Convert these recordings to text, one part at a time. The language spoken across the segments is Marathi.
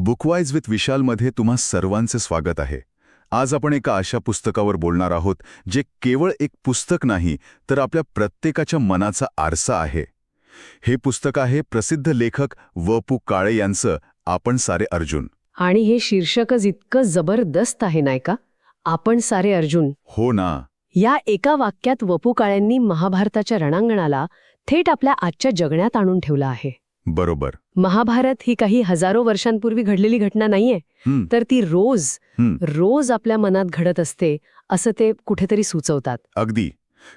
बुकवाईज विथ विशालमध्ये तुम्हा सर्वांचे स्वागत आहे. आज आपण एका अशा पुस्तकावर बोलणार आहोत जे केवळ एक पुस्तक नाही तर आपल्या प्रत्येकाच्या मनाचा आरसा आहे. हे पुस्तक आहे प्रसिद्ध लेखक व.पु. काळे यांचं आपण सारे अर्जुन. आणि हे शीर्षकच इतकं जबरदस्त आहे नाही का? आपण सारे अर्जुन. हो ना. या एका वाक्यात व.पु. काळेंनी महाभारताच्या रणांगणाला थेट आपल्या आजच्या जगण्यात आणून ठेवलं आहे. बरोबर. महाभारत ही काही हजारो वर्षांपूर्वी घडलेली घटना नाहीये, तर ती रोज आपल्या मनात घडत असते असं ते कुठेतरी सुचवतात. अगदी.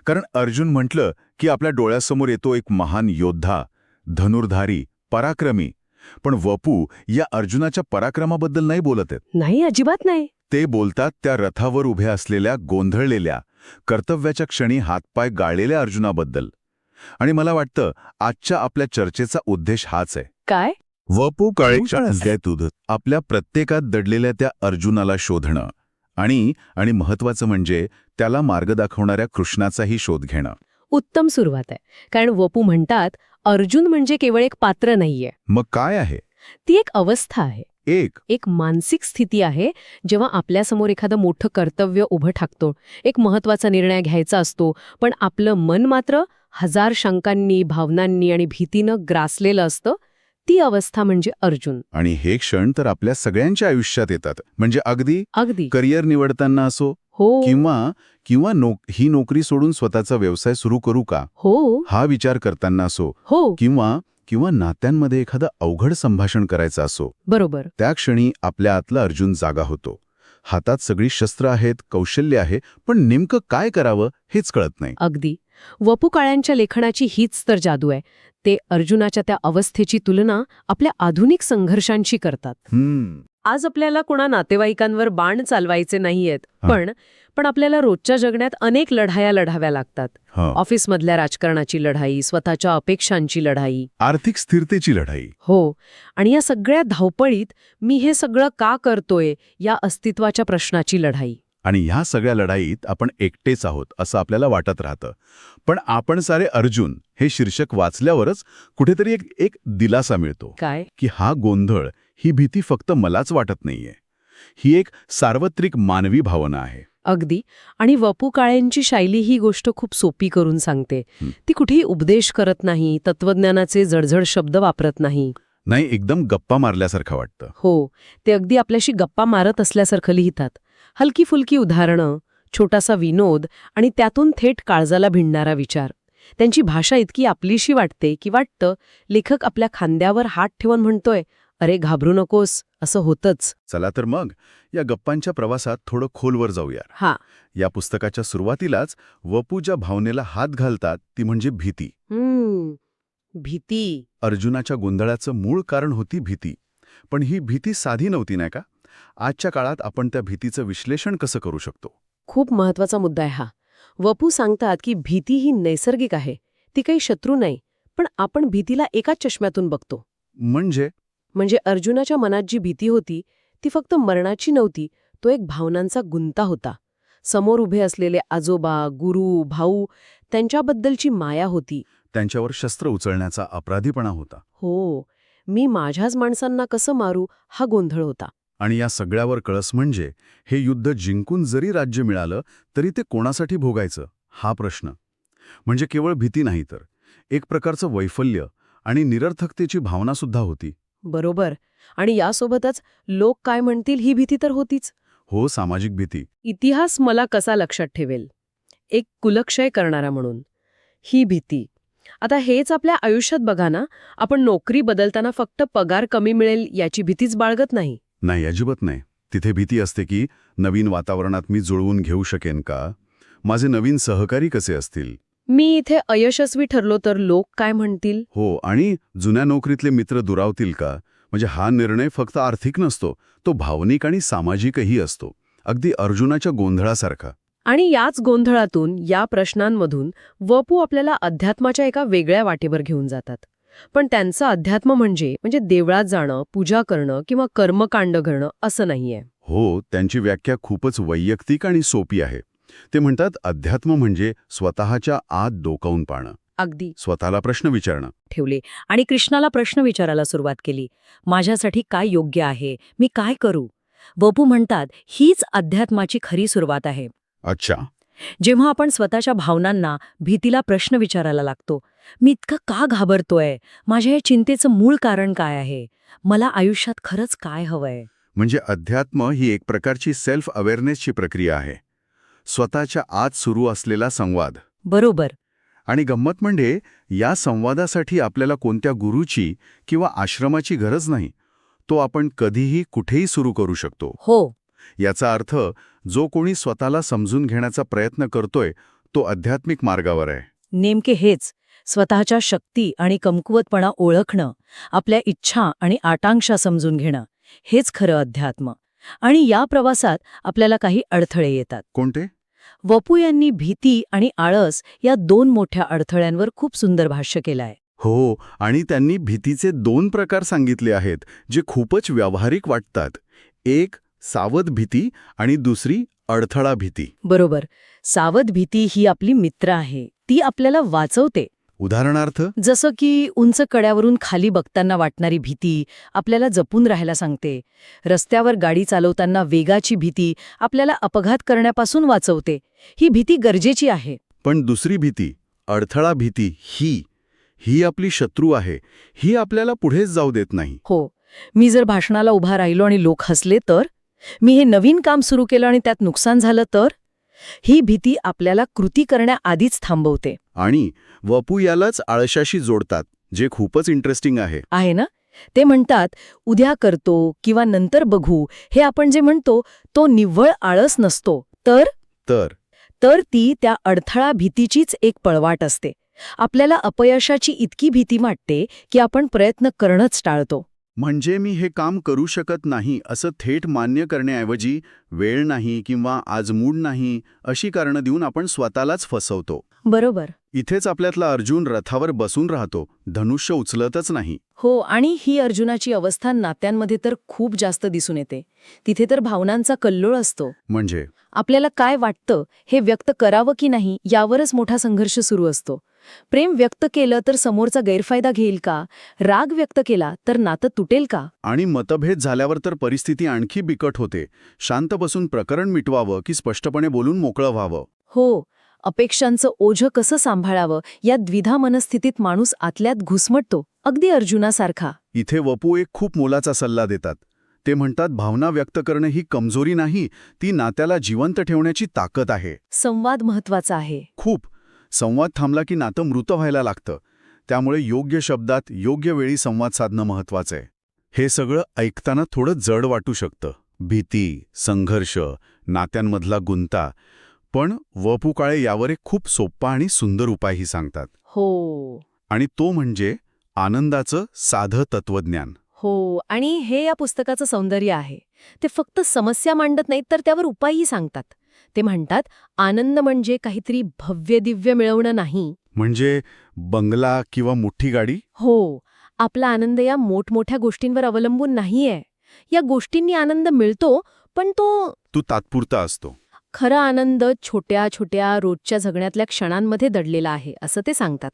कारण अर्जुन म्हटलं की आपल्या डोळ्यासमोर येतो एक महान योद्धा, धनुर्धारी, पराक्रमी. पण व.पु. या अर्जुनाच्या पराक्रमाबद्दल नाही बोलत आहेत. नाही, अजिबात नाही. ते बोलतात त्या रथावर उभ्या असलेल्या गोंधळलेल्या, कर्तव्याच्या क्षणी हातपाय गाळलेल्या अर्जुनाबद्दल. आणि मला वाटतं आजच्या आपल्या चर्चेचा उद्देश हाच आहे. काय? व.पु. काळेंच्या आपल्या प्रत्येकात दडलेल्या त्या अर्जुनाला शोधणं आणि महत्वाचं म्हणजे त्याला मार्ग दाखवणाऱ्या कृष्णाचाही शोध घेणं. उत्तम सुरुवात आहे. कारण व.पु. म्हणतात अर्जुन म्हणजे केवळ एक पात्र नाहीये. मग काय आहे? ती एक अवस्था आहे, एक मानसिक स्थिती आहे. जेव्हा आपल्यासमोर एखादं मोठं कर्तव्य उभं ठाकतो, एक महत्वाचा निर्णय घ्यायचा असतो, पण आपलं मन मात्र हजार शंकांनी, भावनांनी आणि भीतीनं ग्रासलेलं असतं, ती अवस्था म्हणजे अर्जुन. आणि हे क्षण तर आपल्या सगळ्यांच्या आयुष्यात येतात. म्हणजे अगदी करिअर निवडताना असो, हो, किंवा ही नोकरी सोडून स्वतःचा व्यवसाय सुरू करू का, हो, हा विचार करताना असो, हो, किंवा नात्यांमध्ये एखादं अवघड संभाषण करायचं असो. बरोबर. त्या क्षणी आपल्या आतला अर्जुन जागा होतो. हातात सगळी शस्त्र आहेत, कौशल्य आहे, पण नेमकं काय करावं हेच कळत नाही. अगदी. व.पु. काळ्यांच्या लेखनाची हीच तर जादू आहे. ते अर्जुनाच्या त्या अवस्थेची तुलना आपल्या आधुनिक संघर्षांशी करतात. आज आपल्याला कोणा नातेवाईकांवर बाण चालवायचे नाहीयेत, पण आपल्याला रोजच्या जगण्यात अनेक लढाया लढाव्या लागतात. ऑफिसमधल्या राजकारणाची लढाई, स्वतःच्या अपेक्षांची लढाई, आर्थिक स्थिरतेची लढाई. हो. आणि या सगळ्या धावपळीत मी हे सगळं का करतोय या अस्तित्वाच्या प्रश्नाची लढाई. आणि ह्या सगळ्या लढाईत आपण एकटेच आहोत असं आपल्याला वाटत राहतं. पण आपण सारे अर्जुन हे शीर्षक वाचल्यावरच कुठेतरी एक दिलासा मिळतो. काय? की हा गोंधळ, ही भीती फक्त मलाच वाटत नाहीये. ही एक सार्वत्रिक मानवी भावना आहे. अगदी. आणि व.पु. काळेंची शैली ही गोष्ट खूप सोपी करून सांगते. ती कुठेही उपदेश करत नाही, तत्वज्ञानाचे जडझड शब्द वापरत नाही. नाही, एकदम गप्पा मारल्यासारखं वाटतं. हो, ते अगदी आपल्याशी गप्पा मारत असल्यासारखं लिहितात. हलकी फुलकी उदाहरणं, छोटासा विनोद आणि त्यातून थेट काळजाला भिडणारा विचार. त्यांची भाषा इतकी आपलीशी वाटते की वाटतं लेखक आपल्या खांद्यावर हात ठेवून म्हणतोय, अरे घाबरू नकोस, असं होतंच. चला तर मग या गप्पांच्या प्रवासात थोडं खोलवर जाऊया. या पुस्तकाच्या सुरुवातीलाच व.पु. ज्या भावनेला हात घालतात ती म्हणजे भीती. भीती. अर्जुनाच्या गोंधळाचं मूळ कारण होती भीती. पण ही भीती साधी नव्हती नाही का? आजच्या काळात आपण त्या भीतीचं विश्लेषण कसं करू शकतो? खूप महत्वाचा मुद्दा आहे हा. व.पु. सांगतात की भीती ही नैसर्गिक आहे, ती काही शत्रू नाही. पण आपण भीतीला एकाच चष्म्यातून बघतो. म्हणजे अर्जुनाच्या मनात जी भीती होती ती फक्त मरणाची नव्हती, तो एक भावनांचा गुंता होता. समोर उभे असलेले आजोबा, गुरु, भाऊ, त्यांच्याबद्दलची माया होती. त्यांच्यावर शस्त्र उचलण्याचा अपराधीपणा होता. हो, मी माझ्याच माणसांना कसं मारू, हा गोंधळ होता. आणि या सगळ्यावर कळस म्हणजे हे युद्ध जिंकून जरी राज्य मिळालं तरी ते कोणासाठी भोगायचं, हा प्रश्न. म्हणजे केवळ भीती नाही तर एक प्रकारचं वैफल्य आणि निरर्थकतेची भावनासुद्धा होती. बरोबर. आणि यासोबतच लोक काय म्हणतील ही भीती तर होतीच. हो, सामाजिक भीती. इतिहास मला कसा लक्षात ठेवेल, एक कुलक्षय करणारा म्हणून, ही भीती. आता हेच आपल्या आयुष्यात बघा ना, आपण नोकरी बदलताना फक्त पगार कमी मिळेल याची भीतीच बाळगत नाही. नाही, अजिबात नाही. तिथे भीती असते की नवीन वातावरणात मी जुळवून घेऊ शकेन का, माझे नवीन सहकारी कसे असतील, मी इथे अयशस्वी ठरलो तर लोक काय म्हणतील. हो, आणि जुन्या नोकरीतले मित्र दुरावतील का. म्हणजे हा निर्णय फक्त आर्थिक नसतो, तो भावनिक आणि सामाजिकही असतो, अगदी अर्जुनाच्या गोंधळासारखा. आणि याच गोंधळातून, या प्रश्नांमधून व.पु. आपल्याला अध्यात्माच्या एका वेगळ्या वाटेवर घेऊन जातात. पण त्यांचं अध्यात्म म्हणजे देवळात जाणं, पूजा करणं किंवा कर्मकांड करणं असं नाहीये. हो, त्यांची व्याख्या खूपच वैयक्तिक आणि सोपी आहे. ते म्हणतात अध्यात्म म्हणजे स्वतःच्या आत डोकावून पाहणं. अगदी स्वतःला प्रश्न विचारणं. ठेवले आणि कृष्णाला प्रश्न विचारायला सुरुवात केली. माझ्यासाठी काय योग्य आहे, मी काय करू? वपू म्हणतात हीच अध्यात्माची खरी सुरुवात आहे. अच्छा. जेव्हा आपण स्वतःच्या भावनांना, भीतीला प्रश्न विचारायला लागतो, मी इतकं का घाबरतोय, माझ्या या चिंतेचं मूळ कारण काय आहे, मला आयुष्यात खरंच काय हवंय. म्हणजे अध्यात्म ही एक प्रकारची सेल्फ अवेअरनेसची प्रक्रिया आहे. स्वतःच्या आत सुरू असलेला संवाद. बरोबर. आणि गंमत म्हणजे या संवादासाठी आपल्याला कोणत्या गुरूची किंवा आश्रमाची गरज नाही. तो आपण कधीही कुठेही सुरू करू शकतो. हो. याचा अर्थ जो कोणी स्वतःला समजून घेण्याचा प्रयत्न करतोय तो आध्यात्मिक मार्गावर आहे. नेमके हेच, स्वतःच्या शक्ती आणि कमकुवतपणा ओळखणं, आपल्या इच्छा आणि आकांक्षा समजून घेणं, हेच खरं अध्यात्म. आणि या प्रवासात आपल्याला काही अडथळे येतात. कोणते? वपू यांनी भीती आणि आळस या 2 मोठ्या अडथळ्यांवर खूप सुंदर भाष्य केलं आहे. हो, आणि त्यांनी भीतीचे 2 प्रकार सांगितले आहेत जे खूपच व्यावहारिक वाटतात. एक सावध भीती आणि दुसरी अडथळा भीती. बरोबर. सावध भीती ही आपली मित्र आहे, ती आपल्याला वाचवते. उदाहरणार्थ, जसं की उंच कड्यावरून खाली बघताना वाटणारी भीती आपल्याला जपून राहायला सांगते. रस्त्यावर गाडी चालवताना वेगाची भीती आपल्याला अपघात करण्यापासून वाचवते. ही भीती गरजेची आहे. पण दुसरी भीती, अडथळा भीती, ही आपली शत्रू आहे. ही आपल्याला पुढेच जाऊ देत नाही. हो. मी जर भाषणाला उभा राहिलो आणि लोक हसले तर? मी हे नवीन काम सुरू केलं आणि त्यात नुकसान झालं तर? ही भीती आपल्याला कृती करण्याआधीच थांबवते. आणि वपू यालाच आळशाशी जोडतात, जे खूपच इंटरेस्टिंग आहे. आहे ना? ते म्हणतात, उद्या करतो किंवा नंतर बघू, हे आपण जे म्हणतो तो निव्वळ आळस नसतो, तर ती त्या अडथळा भीतीचीच एक पळवाट असते. आपल्याला अपयशाची इतकी भीती वाटते की आपण प्रयत्न करणंच टाळतो. म्हणजे मी हे काम करू शकत नाही असं थेट मान्य करण्याऐवजी वेळ नाही किंवा आज मूड नाही अशी कारणं देऊन आपण स्वतःलाच फसवतो. बरोबर. इथेच आपल्यातला अर्जुन रथावर बसून राहतो, धनुष्य उचलतच नाही. हो, आणि ही अर्जुनाची अवस्था नात्यांमध्ये तर खूप जास्त दिसून येते. तिथे तर भावनांचा कल्लोळ असतो. म्हणजे आपल्याला काय वाटतं हे व्यक्त करावं की नाही यावरच मोठा संघर्ष सुरू असतो. प्रेम व्यक्त केलं तर समोरचा गैरफायदा घेईल का? राग व्यक्त केला तर नातं तुटेल का? आणि मतभेद झाल्यावर तर परिस्थिती आणखी बिकट होते. शांत बसून प्रकरण मिटवावं की स्पष्टपणे बोलून मोकळं व्हावं? हो. अपेक्षांचं ओझं कसं सांभाळावं या द्विधा मनस्थितीत माणूस आतल्यात घुसमटतो, अगदी अर्जुनासारखा. इथे वपू एक खूप मोलाचा सल्ला देतात. ते म्हणतात भावना व्यक्त करणं ही कमजोरी नाही, ती नात्याला जिवंत ठेवण्याची ताकद आहे. संवाद महत्वाचा आहे. खूप. संवाद थांबला की नातं मृत व्हायला लागतं. त्यामुळे योग्य शब्दात योग्य वेळी संवाद साधणं महत्वाचं आहे. हे सगळं ऐकताना थोडं जड वाटू शकतं. भीती, संघर्ष, नात्यांमधला गुंता. पण वपू काळे यावर एक खूप सोप्पा आणि सुंदर उपायही सांगतात. हो. आणि तो म्हणजे आनंदाचं साधं तत्वज्ञान. हो, आणि हे या पुस्तकाचं सौंदर्य आहे. ते फक्त समस्या मांडत नाहीत तर त्यावर उपायही सांगतात. ते म्हणतात आनंद म्हणजे काहीतरी भव्य दिव्य मिळवणं नाही. म्हणजे बंगला किंवा मोठी गाडी? हो. आपला आनंद या मोठमोठ्या गोष्टींवर अवलंबून नाहीये. या गोष्टींनी आनंद मिळतो, पण तो तात्पुरता असतो. खरा आनंद छोट्या छोट्या रोजच्या जगण्यातल्या क्षणांमध्ये दडलेला आहे, असं ते सांगतात.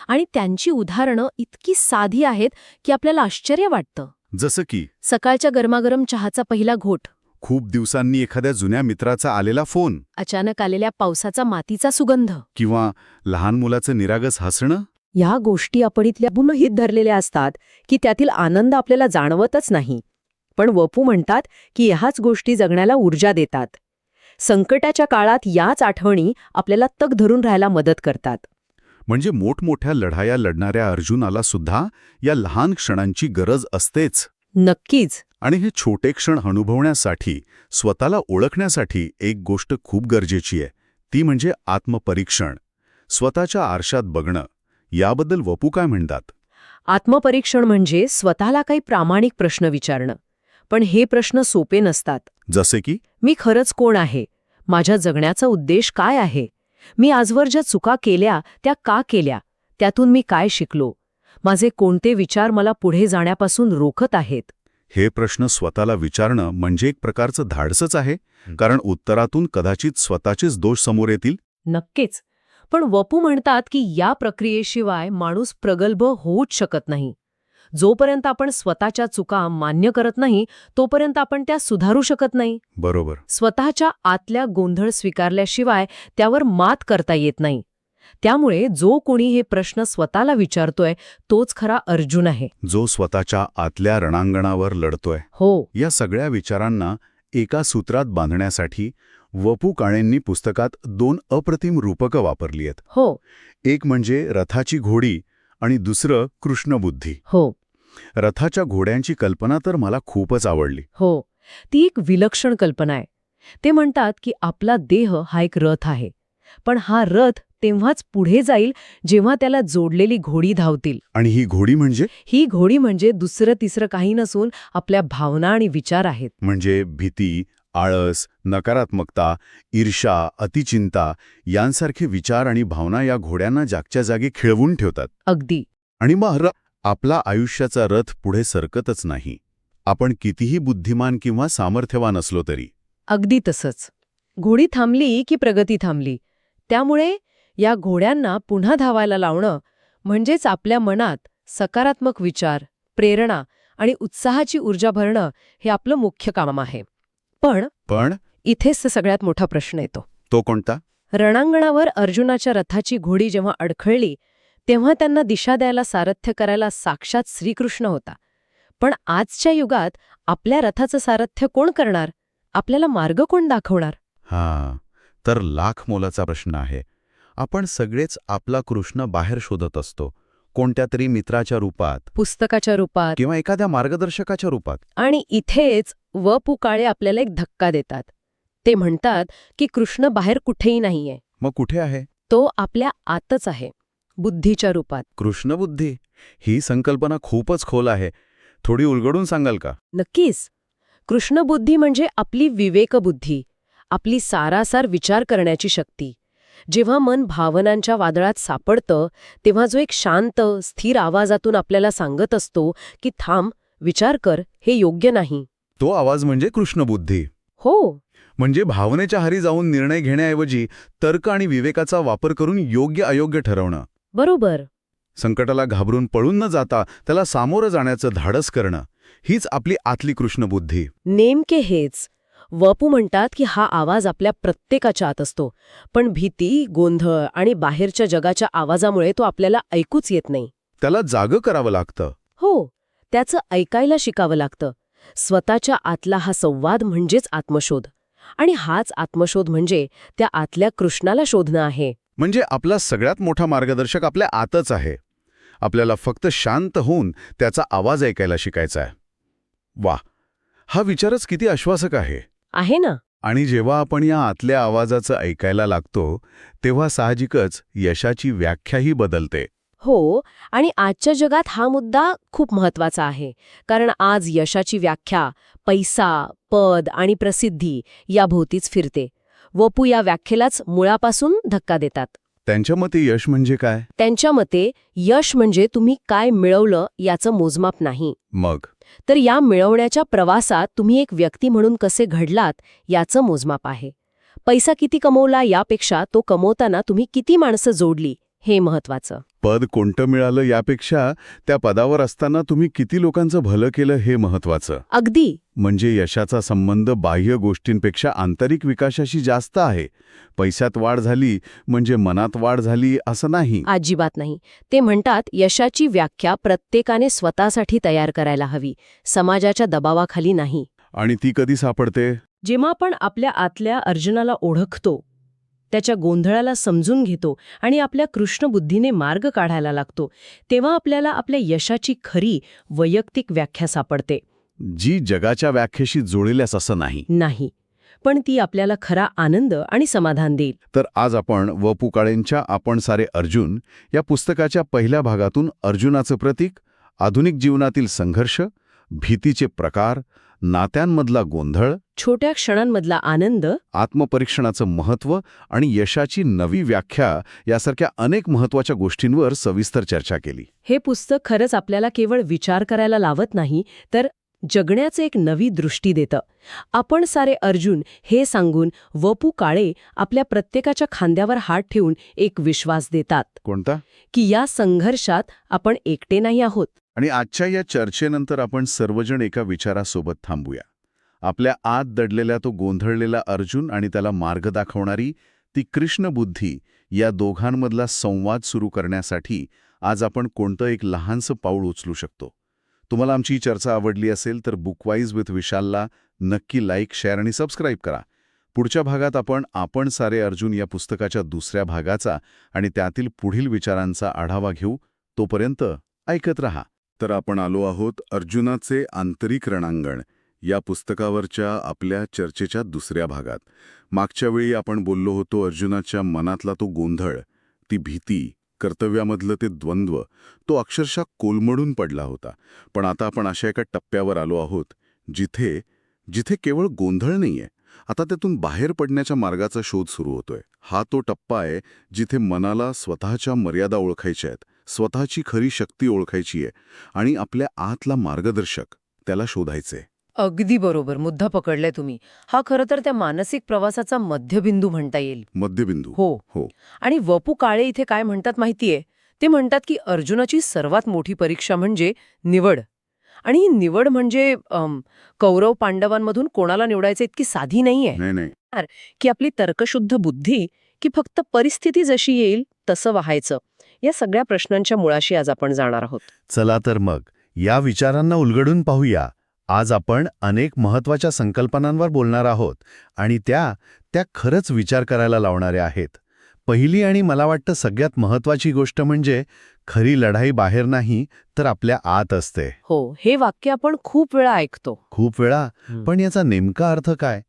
आणि त्यांची उदाहरणं इतकी साधी आहेत की आपल्याला आश्चर्य वाटतं. जसं की सकाळच्या गरमागरम चहाचा पहिला घोट, खूप दिवसांनी एखाद्या जुन्या मित्राचा आलेला फोन, अचानक आलेल्या पावसाचा मातीचा सुगंध, किंवा लहान मुलाचं निरागस हसणं. ह्या गोष्टी आपण इथल्या गुणहित धरलेल्या असतात की त्यातील आनंद आपल्याला जाणवतच नाही. पण वपू म्हणतात की ह्याच गोष्टी जगण्याला ऊर्जा देतात. संकटाच्या काळात याच आठवणी आपल्याला तग धरून राहायला मदत करतात. म्हणजे मोठमोठ्या लढाया लढणाऱ्या अर्जुनाला सुद्धा या लहान क्षणांची गरज असतेच. नक्कीच. आणि हे छोटे क्षण अनुभवण्यासाठी, स्वतःला ओळखण्यासाठी एक गोष्ट खूप गरजेची आहे. ती म्हणजे आत्मपरीक्षण. स्वतःच्या आरशात बघणं. याबद्दल वपू काय म्हणतात? आत्मपरीक्षण म्हणजे स्वतःला काही प्रामाणिक प्रश्न विचारणं. पण हे प्रश्न सोपे नसतात. जसे की, मी खरंच कोण आहे? माझ्या जगण्याचा उद्देश काय आहे? मी आजवर ज्या चुका केल्या त्या का केल्या? त्यातून मी काय शिकलो? माझे कोणते विचार मला पुढे जाण्यापासून रोखत आहेत? हे प्रश्न स्वतःला विचारणं म्हणजे एक प्रकारचं धाडसच आहे, कारण उत्तरातून कदाचित स्वतःचेच दोष समोर येतील. नक्कीच. पण वपू म्हणतात की या प्रक्रियेशिवाय माणूस प्रगल्भ होऊच शकत नाही. जोपर्यंत आपण स्वतःच्या चुका मान्य करत नाही तोपर्यंत आपण त्या सुधारू शकत नाही. बरोबर. स्वतःच्या आतल्या गोंधळ स्वीकारल्याशिवाय त्यावर मात करता येत नाही. त्यामुळे जो कोणी हे प्रश्न स्वतःला विचारतोय तोच खरा अर्जुन आहे. जो स्वतःच्या आतल्या रणांगणावर लढतोय. हो, या सगळ्या विचारांना एका सूत्रात बांधण्यासाठी वपू काळेंनी पुस्तकात 2 अप्रतिम रूपकं वापरली आहेत. हो, एक म्हणजे रथाची घोडी आणि दुसरं कृष्णबुद्धी. हो, रथाच्या घोड्यांची कल्पना तर मला खूपच आवडली. हो. ती एक विलक्षण कल्पना आहे. ते म्हणतात की आपला देह हा एक रथ आहे, पण हा रथ तेव्हाच पुढे जाईल जेव्हा त्याला जोडलेली घोडी धावतील. आणि ही घोडी म्हणजे ही घोडी म्हणजे दुसरं तिसरं काही नसून आपल्या भावना आणि विचार आहेत. म्हणजे भीती, आळस, नकारात्मकता, ईर्ष्या, अतिचिंता यांसारखे विचार आणि भावना या घोड्यांना जागच्या जागी खिळवून ठेवतात. अगदी. आणि मग आपला आयुष्याचा रथ पुढे सरकतच नाही. आपण कितीही बुद्धिमान किंवा सामर्थ्यवान असलो तरी. अगदी तसंच. घोडी थांबली की प्रगती थांबली. त्यामुळे या घोड्यांना पुन्हा धावायला लावणं म्हणजेच आपल्या मनात सकारात्मक विचार, प्रेरणा आणि उत्साहाची ऊर्जा भरणं हे आपलं मुख्य काम आहे. पण इथेच सगळ्यात मोठा प्रश्न येतो. तो कोणता? रणांगणावर अर्जुनाच्या रथाची घोडी जेव्हा अडखळली तेव्हा त्यांना दिशा द्यायला सारथ्य करायला साक्षात श्रीकृष्ण होता. पण आजच्या युगात आपल्या रथाचं सारथ्य कोण करणार? आपल्याला मार्ग कोण दाखवणार? हा तर लाख मोलाचा प्रश्न आहे. आपण सगळेच आपला कृष्ण बाहेर शोधत असतो, कोणत्या तरी मित्राच्या रूपात, पुस्तकाच्या रूपात किंवा एखाद्या मार्गदर्शकाच्या रूपात. आणि इथेच वपू काळे आपल्याला एक धक्का देतात. ते म्हणतात की कृष्ण बाहेर कुठेही नाहीये. मग कुठे आहे? तो आपल्या आतच आहे, बुद्धीच्या रूपात. कृष्णबुद्धी ही संकल्पना खूपच खोल आहे. थोडी उलगडून सांगाल का? नक्कीच. कृष्णबुद्धी म्हणजे आपली विवेकबुद्धी, आपली सारासार विचार करण्याची शक्ती. जेव्हा मन भावनांच्या वादळात सापडतं तेव्हा जो एक शांत, स्थिर आवाजातून आपल्याला सांगत असतो की थांब, विचार कर, हे योग्य नाही. तो आवाज म्हणजे कृष्णबुद्धी. हो, म्हणजे भावनेच्या हारी जाऊन निर्णय घेण्याऐवजी तर्क आणि विवेकाचा वापर करून योग्य अयोग्य ठरवणं. बरोबर. संकटाला घाबरून पळून न जाता त्याला सामोरं जाण्याचं धाडस करणं, हीच आपली आतली कृष्णबुद्धी. नेमके हेच. वपू म्हणतात की हा आवाज आपल्या प्रत्येकाच्या आत असतो, पण भीती, गोंधळ आणि बाहेरच्या जगाच्या आवाजामुळे तो आपल्याला ऐकूच येत नाही. त्याला जागं करावं लागतं. हो, त्याचं ऐकायला शिकावं लागतं. स्वतःच्या आतला हा संवाद म्हणजेच आत्मशोध. आणि हाच आत्मशोध म्हणजे त्या आतल्या कृष्णाला शोधणं आहे. म्हणजे आपला सगळ्यात मोठा मार्गदर्शक आपल्या आतच आहे. आपल्याला फक्त शांत होऊन त्याचा आवाज ऐकायला शिकायचा आहे. वा, हा विचारच किती आश्वासक आहे. आहे ना? आणि जेव्हा आपण या आतल्या आवाजाचं ऐकायला लागतो तेव्हा साहजिकच यशाची व्याख्याही बदलते. हो, आणि आजच्या जगात हा मुद्दा खूप महत्वाचा आहे. कारण आज यशाची व्याख्या पैसा, पद आणि प्रसिद्धी याभोवतीच फिरते. वपू या व्याख्येलाच मुळापासून धक्का देतात. त्यांच्या मते यश म्हणजे काय? त्यांच्या मते यश म्हणजे तुम्ही काय मिळवलं याचं मोजमाप नाही, मग तर या मिळवण्याच्या प्रवासात तुम्ही एक व्यक्ती म्हणून कसे घडलात याचं मोजमाप आहे. पैसा किती कमवला यापेक्षा तो कमवताना तुम्ही किती माणसं जोडली हे महत्वाचं. पद कोणतं मिळालं यापेक्षा त्या पदावर असताना तुम्ही किती लोकांचं भलं केलं हे महत्वाचं. अगदी. म्हणजे यशाचा संबंध बाह्य गोष्टींपेक्षा आंतरिक विकासाशी जास्त आहे. पैशात वाढ झाली म्हणजे मनात वाढ झाली असं नाही. अजिबात नाही. ते म्हणतात यशाची व्याख्या प्रत्येकाने स्वतःसाठी तयार करायला हवी, समाजाच्या दबावाखाली नाही. आणि ती कधी सापडते? जेव्हा आपण आपल्या आतल्या अर्जुनाला ओळखतो, त्याच्या गोंधळाला समजून घेतो आणि आपल्या कृष्णबुद्धीने मार्ग काढायला लागतो, तेव्हा आपल्याला आपल्या यशाची खरी वैयक्तिक व्याख्या सापडते. जी जगाच्या व्याख्येशी जुळल्यास असं नाही, पण ती आपल्याला खरा आनंद आणि समाधान देईल. तर आज आपण वपू काळेंच्या आपण सारे अर्जुन या पुस्तकाच्या पहिल्या भागातून अर्जुनाचं प्रतीक, आधुनिक जीवनातील संघर्ष, भीतीचे प्रकार, नात्यांमधला गोंधळ, छोट्या क्षणांमधला आनंद, आत्मपरीक्षणाचं महत्त्व आणि यशाची नवी व्याख्या यासारख्या अनेक महत्त्वाच्या गोष्टींवर सविस्तर चर्चा केली. हे पुस्तक खरंच आपल्याला केवळ विचार करायला लावत नाही, तर जगण्याचे एक नवी दृष्टी देतं. आपण सारे अर्जुन हे सांगून वपू काळे आपल्या प्रत्येकाच्या खांद्यावर हात ठेवून एक विश्वास देतात कोणता? की या संघर्षात आपण एकटे नाही आहोत. आणि आजच्या या चर्चेनंतर आपण सर्वजण एका विचारासोबत थांबूया. आपल्या आत दडलेला तो गोंधळलेला अर्जुन आणि त्याला मार्ग दाखवणारी ती कृष्ण बुद्धी, या दोघांमधला संवाद सुरू करण्यासाठी आज आपण कोणतं एक लहानसं पाऊल उचलू शकतो. तुम्हाला आमची ही चर्चा आवडली असेल तर बुकवाईज विथ विशालला नक्की लाईक, शेअर आणि सबस्क्राईब करा. पुढच्या भागात आपण सारे अर्जुन या पुस्तकाच्या दुसऱ्या भागाचा आणि त्यातील पुढील विचारांचा आढावा घेऊ. तोपर्यंत ऐकत रहा. तर आपण आलो आहोत अर्जुनाचे आंतरिक रणांगण या पुस्तकावरच्या आपल्या चर्चेच्या दुसऱ्या भागात. मागच्या वेळी आपण बोललो होतो अर्जुनाच्या मनातला तो गोंधळ, ती भीती, कर्तव्यामधलं ते द्वंद्व, तो अक्षरशः कोलमडून पडला होता. पण आता आपण अशा एका टप्प्यावर आलो आहोत जिथे केवळ गोंधळ नाहीये, आता त्यातून बाहेर पडण्याच्या मार्गाचा शोध सुरू होतोय. हा तो टप्पा आहे जिथे मनाला स्वतःच्या मर्यादा ओळखायच्या आहेत, स्वतःची खरी शक्ती ओळखायची आहे आणि आपल्या आतला मार्गदर्शक त्याला शोधायचे. अगदी बरोबर, मुद्दा पकडलाय तुम्ही. हा खरं तर त्या मानसिक प्रवासाचा मध्यबिंदू म्हणता येईल. मध्यबिंदू. हो. आणि वपू काळे इथे काय म्हणतात माहितीये? ते म्हणतात की अर्जुनाची सर्वात मोठी परीक्षा म्हणजे निवड. आणि ही निवड म्हणजे कौरव पांडवांमधून कोणाला निवडायचं इतकी साधी नाहीये. नाही. की आपली तर्कशुद्ध बुद्धी की फक्त परिस्थिती जशी येईल तसं वाहायचं, या सगळ्या प्रश्नांच्या मुळाशी आज आपण जाणार आहोत. चला तर मग या विचारांना उलगडून पाहूया. आज आपण अनेक महत्त्वाच्या संकल्पनांवर बोलणार आहोत आणि त्या खरंच विचार करायला लावणाऱ्या आहेत. पहिली आणि मला वाटतं सगळ्यात महत्त्वाची गोष्ट म्हणजे खरी लढाई बाहेर नाही तर आपल्या आत असते. हो, हे वाक्य आपण खूप वेळा ऐकतो. खूप वेळा. पण याचा नेमका अर्थ काय?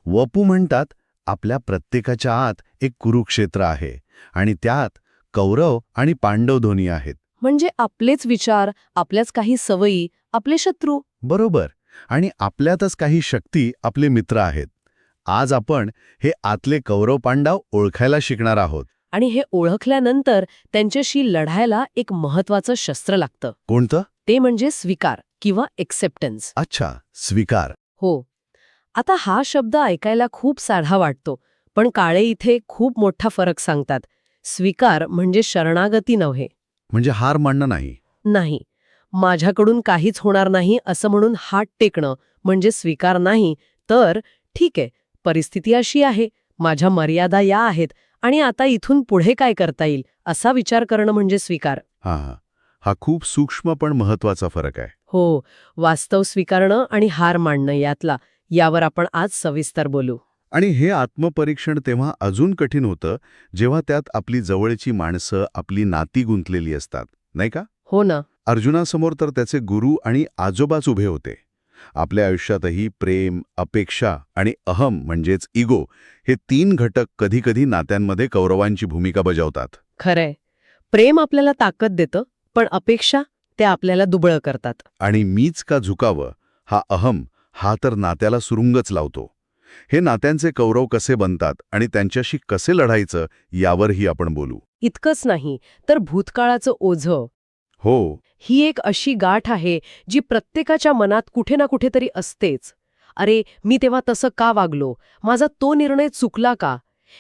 वपू म्हणतात आपल्या प्रत्येकाच्या आत एक कुरुक्षेत्र आहे आणि त्यात कौरव आणि पांडव दोन्ही आहेत. म्हणजे आपलेच विचार, आपल्याच काही सवयी, आपले शत्रू. बरोबर. आणि आपल्यातच काही शक्ती आपले मित्र आहेत. आज आपण हे आतले कौरव पांडव ओळखायला शिकणार आहोत. आणि हे ओळखल्यानंतर त्यांच्याशी लढायला एक महत्वाचं शस्त्र लागतं. कोणतं? ते म्हणजे स्वीकार किंवा एक्सेप्टन्स. अच्छा, स्वीकार. हो. आता हा शब्द ऐकायला खूप साधा वाटतो, पण काळे इथे खूप मोठा फरक सांगतात. स्वीकार म्हणजे शरणागती नव्हे. म्हणजे हार मानणं नाही. नाही, माझ्याकडून काहीच होणार नाही असं म्हणून हात टेकणं म्हणजे स्वीकार नाही. तर ठीक आहे, परिस्थिती अशी आहे, माझ्या मर्यादा या आहेत आणि आता इथून पुढे काय करता येईल असा विचार करणं म्हणजे स्वीकार. हा खूप सूक्ष्म पण महत्वाचा फरक आहे. हो, वास्तव स्वीकारणं आणि हार मानणं यावर आपण आज सविस्तर बोलू. आणि हे आत्मपरीक्षण तेव्हा अजून कठीण होतं जेव्हा त्यात आपली जवळची माणसं, आपली नाती गुंतलेली असतात, नाही का? हो ना. अर्जुनासमोर तर त्याचे गुरु आणि आजोबाच उभे होते. आपल्या आयुष्यातही प्रेम, अपेक्षा आणि अहम म्हणजेच इगो हे 3 घटक कधीकधी नात्यांमध्ये कौरवांची भूमिका बजावतात. खरंय, प्रेम आपल्याला ताकद देतं, पण अपेक्षा त्या आपल्याला दुबळं करतात. आणि मीच का झुकावं हा अहम, हा तर नात्याला सुरुंगच लावतो. हे नात्यांचे कौरव कसे बनतात आणि त्यांच्याशी कसे लढायचं यावरही आपण बोलू. इतकंच नाही तर भूतकाळाचं ओझं, हो, ही एक अशी गाठ आहे जी प्रत्येकाच्या मनात कुठे ना कुठेतरी असतेच. अरे, मी तेव्हा तसं का वागलो? माझा तो निर्णय चुकला का?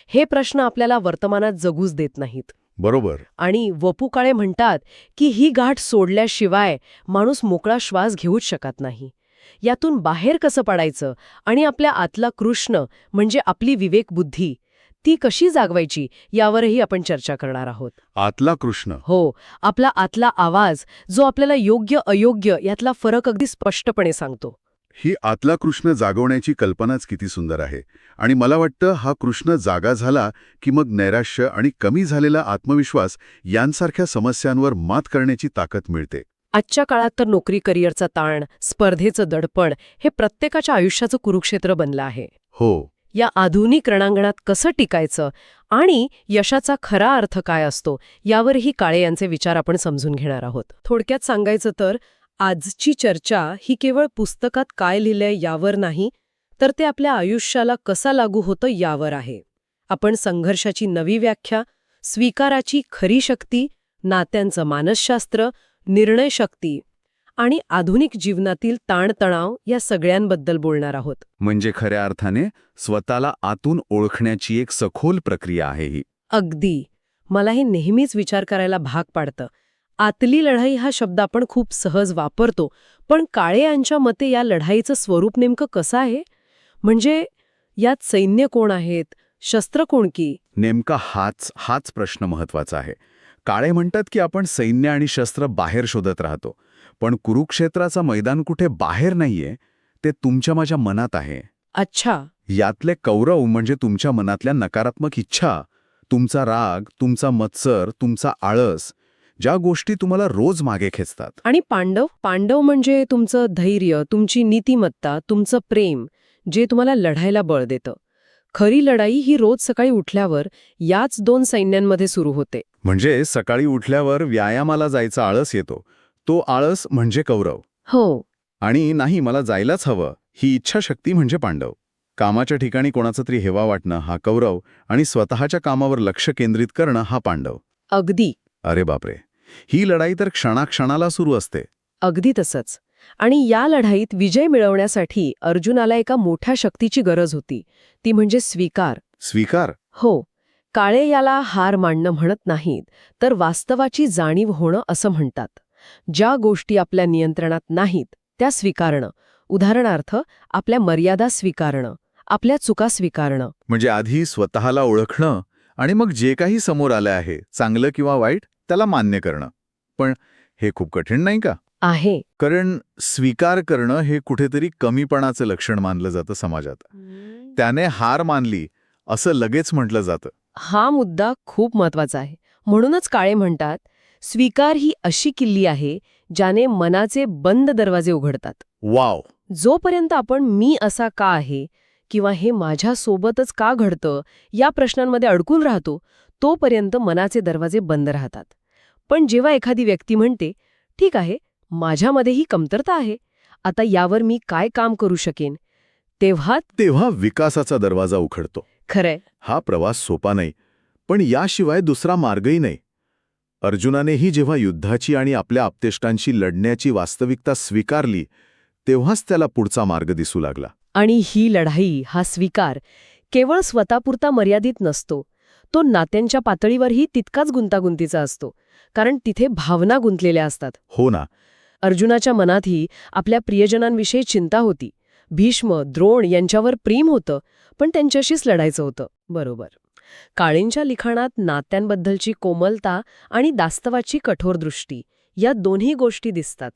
हे प्रश्न आपल्याला वर्तमानात जगूच देत नाहीत. बरोबर. आणि वपू काळे म्हणतात की ही गाठ सोडल्याशिवाय माणूस मोकळा श्वास घेऊच शकत नाही. यातून बाहेर कसं पडायचं आणि आपल्या आतला कृष्ण म्हणजे आपली विवेकबुद्धी ती कशी जागवायची यावरही आपण चर्चा करणार आहोत. आतला कृष्ण. हो, आपला आतला आवाज जो आपल्याला योग्य अयोग्य यातला फरक अगदी स्पष्टपणे सांगतो. ही आतला कृष्ण जागवण्याची कल्पनाच किती सुंदर आहे. आणि मला वाटतं हा कृष्ण जागा झाला की मग नैराश्य आणि कमी झालेला आत्मविश्वास यांसारख्या समस्यांवर मात करण्याची ताकद मिळते. आजच्या काळात तर नोकरी, करिअरचा ताण, स्पर्धेचं दडपण हे प्रत्येकाच्या आयुष्याचं कुरुक्षेत्र बनलं आहे. हो. या आधुनिक रणांगणात कसं टिकायचं आणि यशाचा खरा अर्थ काय असतो यावरही काळे यांचे विचार आपण समजून घेणार आहोत. थोडक्यात सांगायचं तर आजची चर्चा ही केवळ पुस्तकात काय लिहिलंय यावर नाही, तर ते आपल्या आयुष्याला कसा लागू होतं यावर आहे. आपण संघर्षाची नवी व्याख्या, स्वीकाराची खरी शक्ती, नात्यांचं मानसशास्त्र, निर्णय शक्ती आणि आधुनिक जीवनातील ताणतणाव या सगळ्यांबद्दल बोलणार आहोत. म्हणजे खऱ्या अर्थाने स्वतःला आतून ओळखण्याची एक सखोल प्रक्रिया आहे ही. अगदी. मला हे नेहमीच विचार करायला भाग पाडतं. आतली लढाई हा शब्द आपण खूप सहज वापरतो, पण काळे यांच्या मते या लढाईचं स्वरूप नेमकं कसं आहे? म्हणजे यात सैन्य कोण आहेत, शस्त्र कोणकी? नेमका हाच प्रश्न महत्वाचा आहे. काळे म्हणतात की आपण सैन्य आणि शस्त्र बाहेर शोधत राहतो, पण कुरुक्षेत्राचं मैदान कुठे बाहेर नाहीये, ते तुमच्या माझ्या मनात आहे. अच्छा. यातले कौरव म्हणजे तुमच्या मनातल्या नकारात्मक इच्छा, तुमचा राग, तुमचा मत्सर, तुमचा आळस, ज्या गोष्टी तुम्हाला रोज मागे खेचतात. आणि पांडव म्हणजे तुमचं धैर्य, तुमची नीतिमत्ता, तुमचं प्रेम, जे तुम्हाला लढायला बळ देतं. खरी लढाई ही रोज सकाळी उठल्यावर याच दोन सैन्यांमध्ये सुरू होते. म्हणजे सकाळी उठल्यावर व्यायामाला जायचा आळस येतो, तो आळस म्हणजे कौरव. हो. आणि नाही मला जायलाच हवं ही इच्छाशक्ती म्हणजे पांडव. कामाच्या ठिकाणी कोणाचा तरी हेवा वाटणं हा कौरव आणि स्वतःच्या कामावर लक्ष केंद्रित करणं हा पांडव. अगदी. अरे बापरे, ही लढाई तर क्षणाक्षणाला सुरू असते. अगदी तसंच. आणि या लढाईत विजय मिळवण्यासाठी अर्जुनाला एका मोठ्या शक्तीची गरज होती, ती म्हणजे स्वीकार. स्वीकार? हो. काळे याला हार मानणं म्हणत नाहीत, तर वास्तवाची जाणीव होणं असं म्हणतात. ज्या गोष्टी आपल्या नियंत्रणात नाहीत त्या स्वीकारणं. उदाहरणार्थ आपल्या मर्यादा स्वीकारणं, आपल्या चुका स्वीकारणं. म्हणजे आधी स्वतःला ओळखणं आणि मग जे काही समोर आलं आहे, चांगलं किंवा वाईट, त्याला मान्य करणं. पण हे खूप कठीण नाही का? आहे. कारण स्वीकार करणं हे कुठेतरी कमीपणाचं लक्षण मानलं जातं समाजात. त्याने हार मानली असं लगेच म्हटलं जातं. हा मुद्दा खूप महत्वाचा आहे. म्हणूनच काळे म्हणतात, स्वीकार ही अशी किल्ली आहे ज्याने मनाचे बंद दरवाजे उघडतात. वाव. जोपर्यंत आपण मी असा का आहे किंवा हे माझ्यासोबतच का घडतं या प्रश्नांमध्ये अडकून राहतो, तोपर्यंत मनाचे दरवाजे बंद राहतात. पण जेव्हा एखादी व्यक्ती म्हणते, ठीक आहे, माझ्यामध्ये ही कमतरता आहे, आता यावर मी काय काम करू शकेन, तेव्हा विकासाचा दरवाजा उघडतो. खरंय. हा प्रवास सोपा नाही, पण याशिवाय दुसरा मार्गही नाही. अर्जुनानेही जेव्हा युद्धाची आणि आपल्या आप्तेष्टांशी लढण्याची वास्तविकता स्वीकारली, तेव्हाच त्याला पुढचा मार्ग दिसू लागला. आणि ही लढाई, हा स्वीकार केवळ स्वतःपुरता मर्यादित नसतो. तो नात्यांच्या पातळीवरही तितकाच गुंतागुंतीचा असतो, कारण तिथे भावना गुंतलेल्या असतात. हो ना. अर्जुनाच्या मनातही आपल्या प्रियजनांविषयी चिंता होती. भीष्म, द्रोण यांच्यावर प्रेम होतं, पण त्यांच्याशीच लढायचं होतं. बरोबर. काळेंच्या लिखाणात नात्यांबद्दलची कोमलता आणि वास्तवाची कठोर दृष्टी या दोन्ही गोष्टी दिसतात.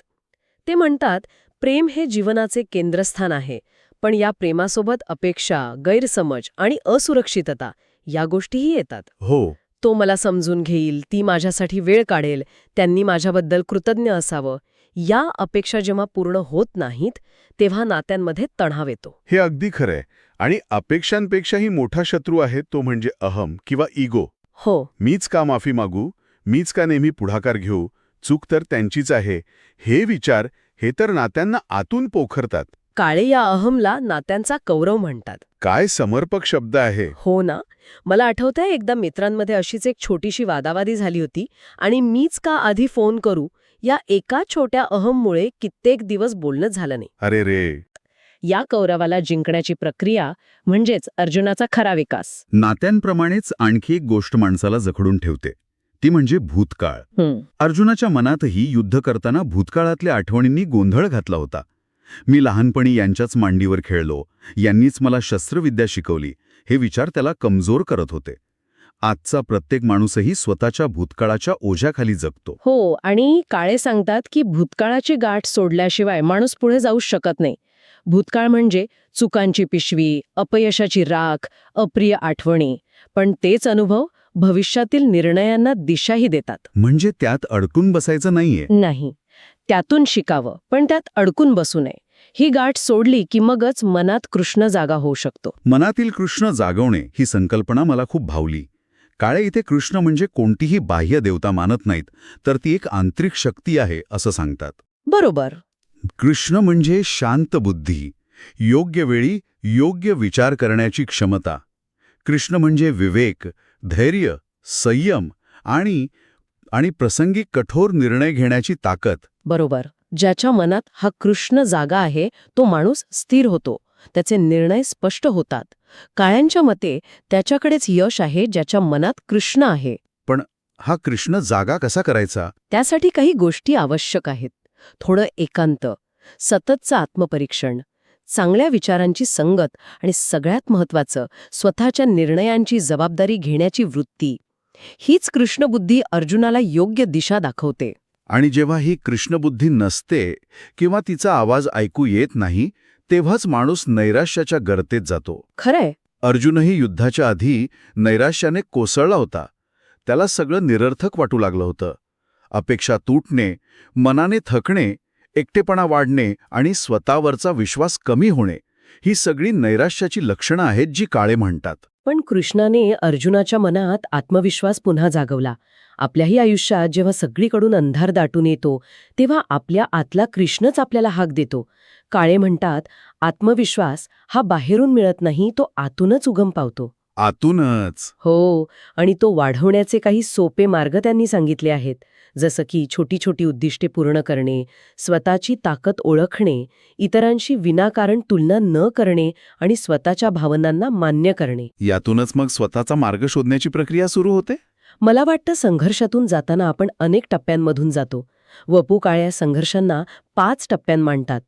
ते म्हणतात, प्रेम हे जीवनाचे केंद्रस्थान आहे, पण या प्रेमासोबत अपेक्षा, गैरसमज आणि असुरक्षितता या गोष्टीही येतात. हो. तो मला समजून घेईल, ती माझ्यासाठी वेळ काढेल, त्यांनी माझ्याबद्दल कृतज्ञ असावं, या अपेक्षा जेव्हा पूर्ण होत नाहीत, तेव्हा नात्यांमध्ये तणाव येतो. हे अगदी खरंय. आणि अपेक्षांपेक्षाही मोठा शत्रू आहे तो म्हणजे अहम किंवा इगो. हो. मीच का माफी मागू, मीच का नेहमी पुढाकार घेऊ, चूक तर त्यांचीच आहे, हे विचार हे तर नात्यांना आतून पोखरतात. काळे या अहमला नात्यांचा कौरव म्हणतात. काय समर्पक शब्द आहे. हो ना. मला आठवतंय एकदा मित्रांमध्ये अशीच एक छोटीशी वादावादी झाली होती आणि मीच का आधी फोन करू या एका छोट्या अहममुळे कित्येक दिवस बोलणं झालं नाही. अरे रे. या कौरवाला जिंकण्याची प्रक्रिया म्हणजेच अर्जुनाचा खरा विकास. नात्यांप्रमाणेच आणखी एक गोष्ट माणसाला जखडून ठेवते, ती म्हणजे भूतकाळ. अर्जुनाच्या मनातही युद्ध करताना भूतकाळातल्या आठवणींनी गोंधळ घातला होता. मी लहानपणी यांच्याच मांडीवर खेळलो, यांनीच मला शस्त्रविद्या शिकवली, हे विचार त्याला कमजोर करत होते. आजचा प्रत्येक माणूसही स्वतःच्या भूतकाळाच्या ओझ्याखाली जगतो. हो. आणि काळे सांगतात की भूतकाळाची गाठ सोडल्याशिवाय माणूस पुढे जाऊ शकत नाही. भूतकाळ म्हणजे चुकांची पिशवी, अपयशाची राख, अप्रिय आठवणी. पण तेच अनुभव भविष्यातील निर्णयांना दिशाही देतात. म्हणजे त्यात अडकून बसायचं नाहीये. नाही, त्यातून शिकावं, पण त्यात अडकून बसू नये. ही गाठ सोडली की मगच मनात कृष्ण जागा होऊ शकतो. मनातील कृष्ण जागवणे ही संकल्पना मला खूप भावली. काळे इथे कृष्ण म्हणजे कोणतीही बाह्य देवता मानत नाहीत, तर ती एक आंतरिक शक्ती आहे असं सांगतात. बरोबर. कृष्ण म्हणजे शांत बुद्धी, योग्य वेळी योग्य विचार करण्याची क्षमता. कृष्ण म्हणजे विवेक, धैर्य, संयम आणि प्रसंगी कठोर निर्णय घेण्याची ताकद. बरोबर. ज्याच्या मनात हा कृष्ण जागा आहे तो माणूस स्थिर होतो, त्याचे निर्णय स्पष्ट होतात. काळ्यांच्या मते त्याच्याकडेच यश आहे ज्याच्या मनात कृष्ण आहे. पण हा कृष्ण जागा कसा करायचा? त्यासाठी काही गोष्टी आवश्यक आहेत. थोडं एकांत, सततचं आत्मपरीक्षण, चांगल्या विचारांची संगत आणि सगळ्यात महत्त्वाचं स्वतःच्या निर्णयांची जबाबदारी घेण्याची वृत्ती. हीच कृष्णबुद्धी अर्जुनाला योग्य दिशा दाखवते. आणि जेव्हा ही कृष्णबुद्धी नसते किंवा तिचा आवाज ऐकू येत नाही, तेव्हाच माणूस नैराश्याच्या गर्तेत जातो. खरंय, अर्जुनही युद्धाच्या आधी नैराश्याने कोसळला होता. त्याला सगळं निरर्थक वाटू लागलं होतं. अपेक्षा तुटणे, मनाने थकणे, एकटेपणा वाढणे आणि स्वतःवरचा विश्वास कमी होणे ही सगळी नैराश्याची लक्षणं आहेत जी काळे म्हणतात. पण कृष्णाने अर्जुनाच्या मनात आत्मविश्वास पुन्हा जागवला. आपल्याही आयुष्यात जेव्हा सगळीकडून अंधार दाटून येतो तेव्हा आपल्या आतला कृष्णच आपल्याला हाक देतो. काळे म्हणतात, आत्मविश्वास हा बाहेरून मिळत नाही, तो आतूनच उगम पावतो. आतूनच. हो, आणि तो वाढवण्याचे काही सोपे मार्ग त्यांनी सांगितले आहेत, जसं की छोटी छोटी उद्दिष्टे पूर्ण करणे, स्वतःची ताकद ओळखणे, इतरांशी विनाकारण तुलना न करणे आणि स्वतःच्या भावनांना मान्य करणे. यातूनच मग स्वतःचा मार्ग शोधण्याची प्रक्रिया सुरू होते. मला वाटतं संघर्षातून जाताना आपण अनेक टप्प्यांमधून जातो. वपू काळ्या संघर्षांना 5 टप्प्यां मांडतात.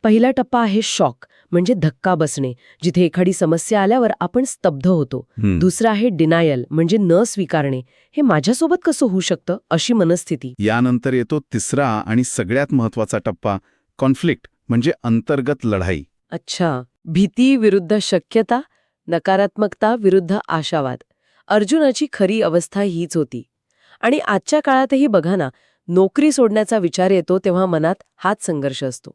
पहिला टप्पा आहे शॉक, म्हणजे धक्का बसणे, जिथे एखादी समस्या आल्यावर आपण स्तब्ध होतो. दुसरा आहे डिनायल, म्हणजे न स्वीकारणे, हे माझ्यासोबत कसं होऊ शकतं, अशी मनस्थिती. यानंतर येतो तिसरा आणि सगळ्यात महत्वाचा टप्पा, कॉन्फ्लिक्ट, म्हणजे अंतर्गत लढाई. अच्छा, भीती विरुद्ध शक्यता, नकारात्मकता विरुद्ध आशावाद. अर्जुनाची खरी अवस्था हीच होती. आणि आजच्या काळातही बघा ना, नोकरी सोडण्याचा विचार येतो तेव्हा मनात हाच संघर्ष असतो.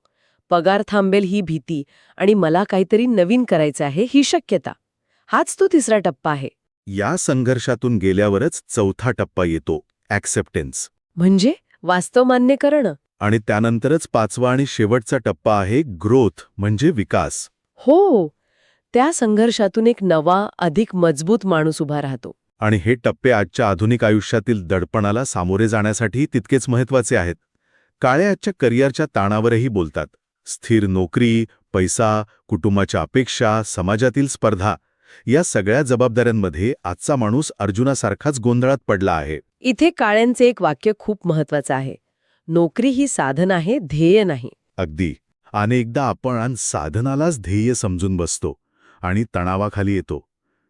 पगार थांबेल ही भीती आणि मला काहीतरी नवीन करायचं आहे ही शक्यता. हाच तो तिसरा टप्पा आहे. या संघर्षातून गेल्यावरच चौथा टप्पा येतो, ॲक्सेप्टन्स, म्हणजे वास्तव मान्य करणं. आणि त्यानंतरच 5वा आणि शेवटचा टप्पा आहे ग्रोथ, म्हणजे विकास. हो, त्या संघर्षातून एक नवा, अधिक मजबूत माणूस उभा राहतो. आणि हे टप्पे आजच्या आधुनिक आयुष्यातील दडपणाला सामोरे जाण्यासाठी तितकेच महत्वाचे आहेत. काळे आजच्या करिअरच्या ताणावरही बोलतात. स्थिर नोकरी, पैसा, कुटुंबाच्या अपेक्षा, समाजातील स्पर्धा, या सगळ्या जबाबदाऱ्यांमध्ये आजचा माणूस अर्जुनासारखाच गोंधळात पडला आहे. इथे काळ्यांचे एक वाक्य खूप महत्वाचं आहे. नोकरी ही साधन आहे, ध्येय नाही. अगदी. अनेकदा आपण साधनालाच ध्येय समजून बसतो आणि तणावाखाली येतो.